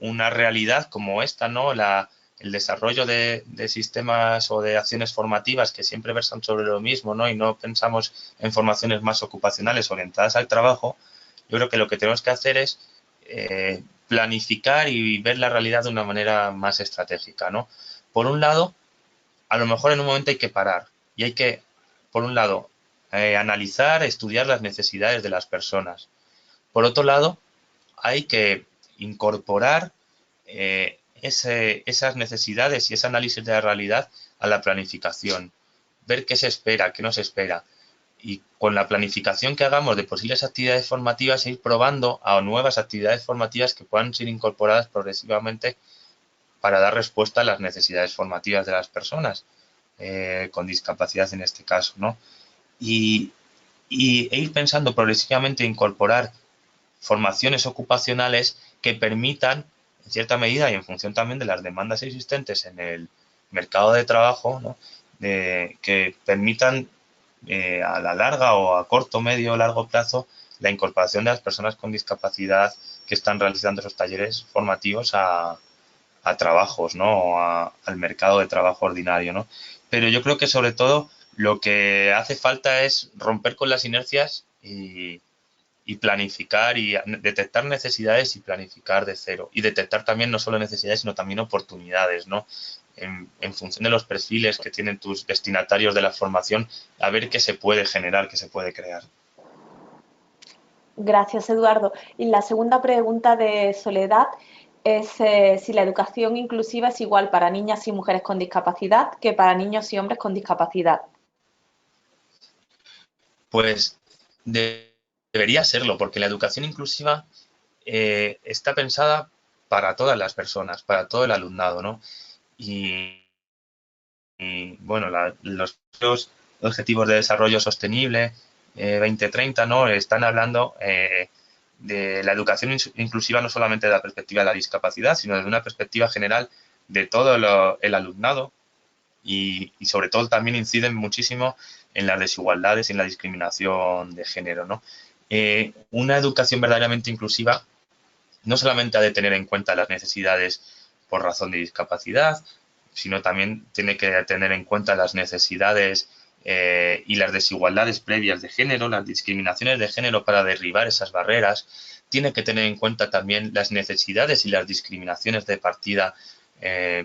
una realidad como esta, ¿no? El desarrollo de sistemas o de acciones formativas que siempre versan sobre lo mismo, ¿no? Y no pensamos en formaciones más ocupacionales orientadas al trabajo, yo creo que lo que tenemos que hacer es planificar y ver la realidad de una manera más estratégica, ¿no? Por un lado, a lo mejor en un momento hay que parar y hay que, por un lado, analizar, estudiar las necesidades de las personas. Por otro lado, hay que incorporar esas necesidades y ese análisis de la realidad a la planificación, ver qué se espera, qué no se espera. Y con la planificación que hagamos de posibles actividades formativas, ir probando a nuevas actividades formativas que puedan ser incorporadas progresivamente para dar respuesta a las necesidades formativas de las personas con discapacidad en este caso, ¿no? Y, e ir pensando progresivamente en incorporar formaciones ocupacionales que permitan, en cierta medida y en función también de las demandas existentes en el mercado de trabajo, ¿no? Que permitan a la larga o a corto, medio o largo plazo la incorporación de las personas con discapacidad que están realizando esos talleres formativos a trabajos, ¿no? O al mercado de trabajo ordinario, ¿no? Pero yo creo que sobre todo lo que hace falta es romper con las inercias y y planificar y detectar necesidades y planificar de cero. Y detectar también no solo necesidades, sino también oportunidades, ¿no? En función de los perfiles que tienen tus destinatarios de la formación, a ver qué se puede generar, qué se puede crear.
Gracias, Eduardo. Y la segunda pregunta de Soledad es si la educación inclusiva es igual para niñas y mujeres con discapacidad que para niños y hombres con discapacidad.
Pues debería serlo, porque la educación inclusiva está pensada para todas las personas, para todo el alumnado, ¿no? Y, bueno, los Objetivos de Desarrollo Sostenible 2030, ¿no? Están hablando de la educación inclusiva no solamente de la perspectiva de la discapacidad, sino desde una perspectiva general de todo el alumnado y sobre todo también inciden muchísimo en las desigualdades y en la discriminación de género, ¿no? Una educación verdaderamente inclusiva no solamente ha de tener en cuenta las necesidades por razón de discapacidad, sino también tiene que tener en cuenta las necesidades y las desigualdades previas de género, las discriminaciones de género para derribar esas barreras. Tiene que tener en cuenta también las necesidades y las discriminaciones de partida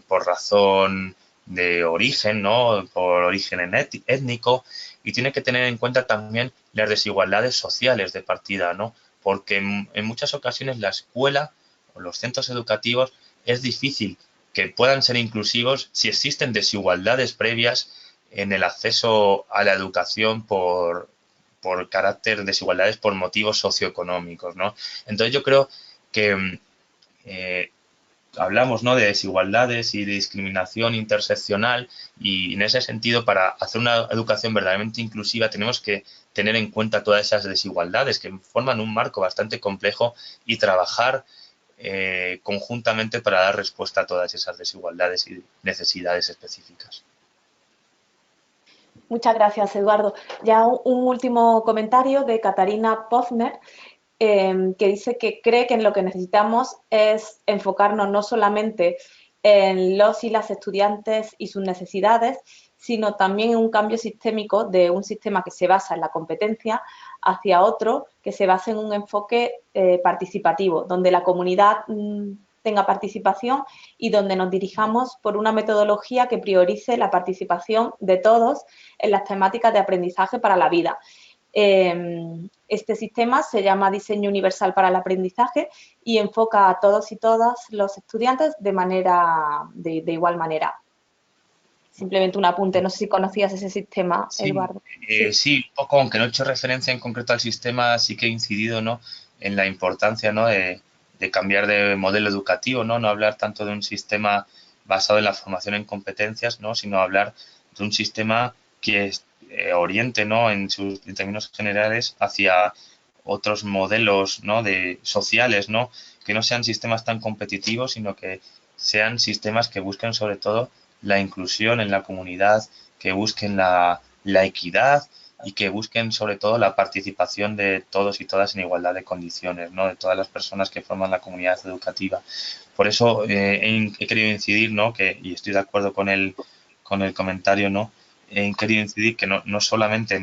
por razón de origen, ¿no? Por origen étnico, y tiene que tener en cuenta también las desigualdades sociales de partida, ¿no? Porque en muchas ocasiones la escuela o los centros educativos es difícil que puedan ser inclusivos si existen desigualdades previas en el acceso a la educación por carácter, desigualdades por motivos socioeconómicos, ¿no? Entonces yo creo que eh, hablamos, ¿no?, de desigualdades y de discriminación interseccional, y en ese sentido, para hacer una educación verdaderamente inclusiva tenemos que tener en cuenta todas esas desigualdades que forman un marco bastante complejo y trabajar conjuntamente para dar respuesta a todas esas desigualdades y necesidades específicas.
Muchas gracias, Eduardo. Ya un último comentario de Catarina Pozner, que dice que cree que en lo que necesitamos es enfocarnos no solamente en los y las estudiantes y sus necesidades, sino también en un cambio sistémico de un sistema que se basa en la competencia hacia otro que se basa en un enfoque participativo, donde la comunidad tenga participación y donde nos dirijamos por una metodología que priorice la participación de todos en las temáticas de aprendizaje para la vida. Este sistema se llama Diseño Universal para el Aprendizaje y enfoca a todos y todas los estudiantes de igual manera. Simplemente un apunte, no sé si conocías ese sistema,
Sí,
Eduardo. Sí.
sí, un poco, aunque no he hecho referencia en concreto al sistema, sí que he incidido, ¿no?, en la importancia, ¿no?, de cambiar de modelo educativo, ¿no? No hablar tanto de un sistema basado en la formación en competencias, ¿no?, sino hablar de un sistema que oriente, ¿no?, en términos generales hacia otros modelos, ¿no?, sociales, ¿no?, que no sean sistemas tan competitivos, sino que sean sistemas que busquen sobre todo la inclusión en la comunidad, que busquen la equidad y que busquen sobre todo la participación de todos y todas en igualdad de condiciones, ¿no?, de todas las personas que forman la comunidad educativa. Por eso he querido incidir, ¿no?, y estoy de acuerdo con el comentario, ¿no?, he querido incidir que no solamente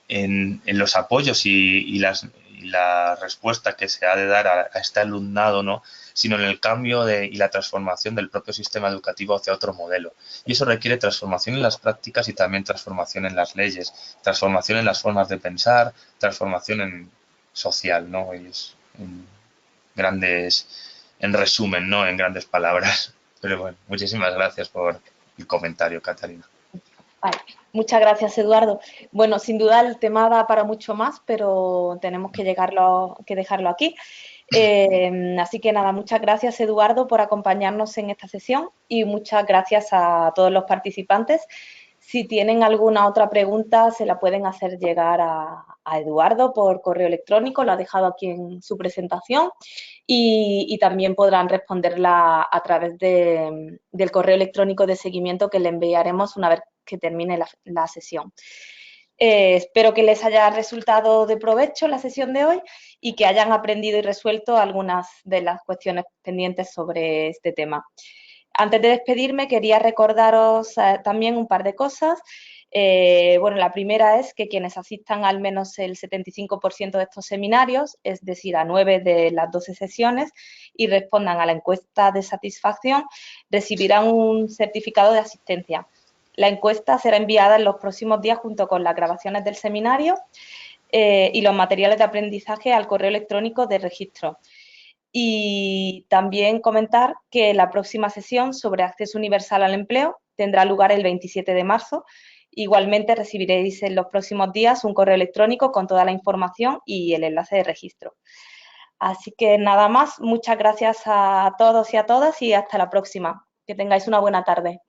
en los apoyos y la respuesta que se ha de dar a este alumnado, ¿no?, sino en el cambio y la transformación del propio sistema educativo hacia otro modelo. Y eso requiere transformación en las prácticas y también transformación en las leyes, transformación en las formas de pensar, transformación social, ¿no? Y es en resumen, ¿no?, en grandes palabras. Pero bueno, muchísimas gracias por el comentario, Catalina.
Vale. Muchas gracias, Eduardo. Bueno, sin duda el tema da para mucho más, pero tenemos que dejarlo aquí. Así que nada, muchas gracias, Eduardo, por acompañarnos en esta sesión y muchas gracias a todos los participantes. Si tienen alguna otra pregunta, se la pueden hacer llegar a Eduardo por correo electrónico, lo ha dejado aquí en su presentación, y también podrán responderla a través del correo electrónico de seguimiento que le enviaremos una vez que termine la sesión. Espero que les haya resultado de provecho la sesión de hoy y que hayan aprendido y resuelto algunas de las cuestiones pendientes sobre este tema. Antes de despedirme, quería recordaros también un par de cosas. Bueno, la primera es que quienes asistan al menos el 75% de estos seminarios, es decir, a 9 de las 12 sesiones, y respondan a la encuesta de satisfacción, recibirán un certificado de asistencia. La encuesta será enviada en los próximos días junto con las grabaciones del seminario y los materiales de aprendizaje al correo electrónico de registro. Y también comentar que la próxima sesión sobre acceso universal al empleo tendrá lugar el 27 de marzo. Igualmente recibiréis en los próximos días un correo electrónico con toda la información y el enlace de registro. Así que nada más, muchas gracias a todos y a todas y hasta la próxima. Que tengáis una buena tarde.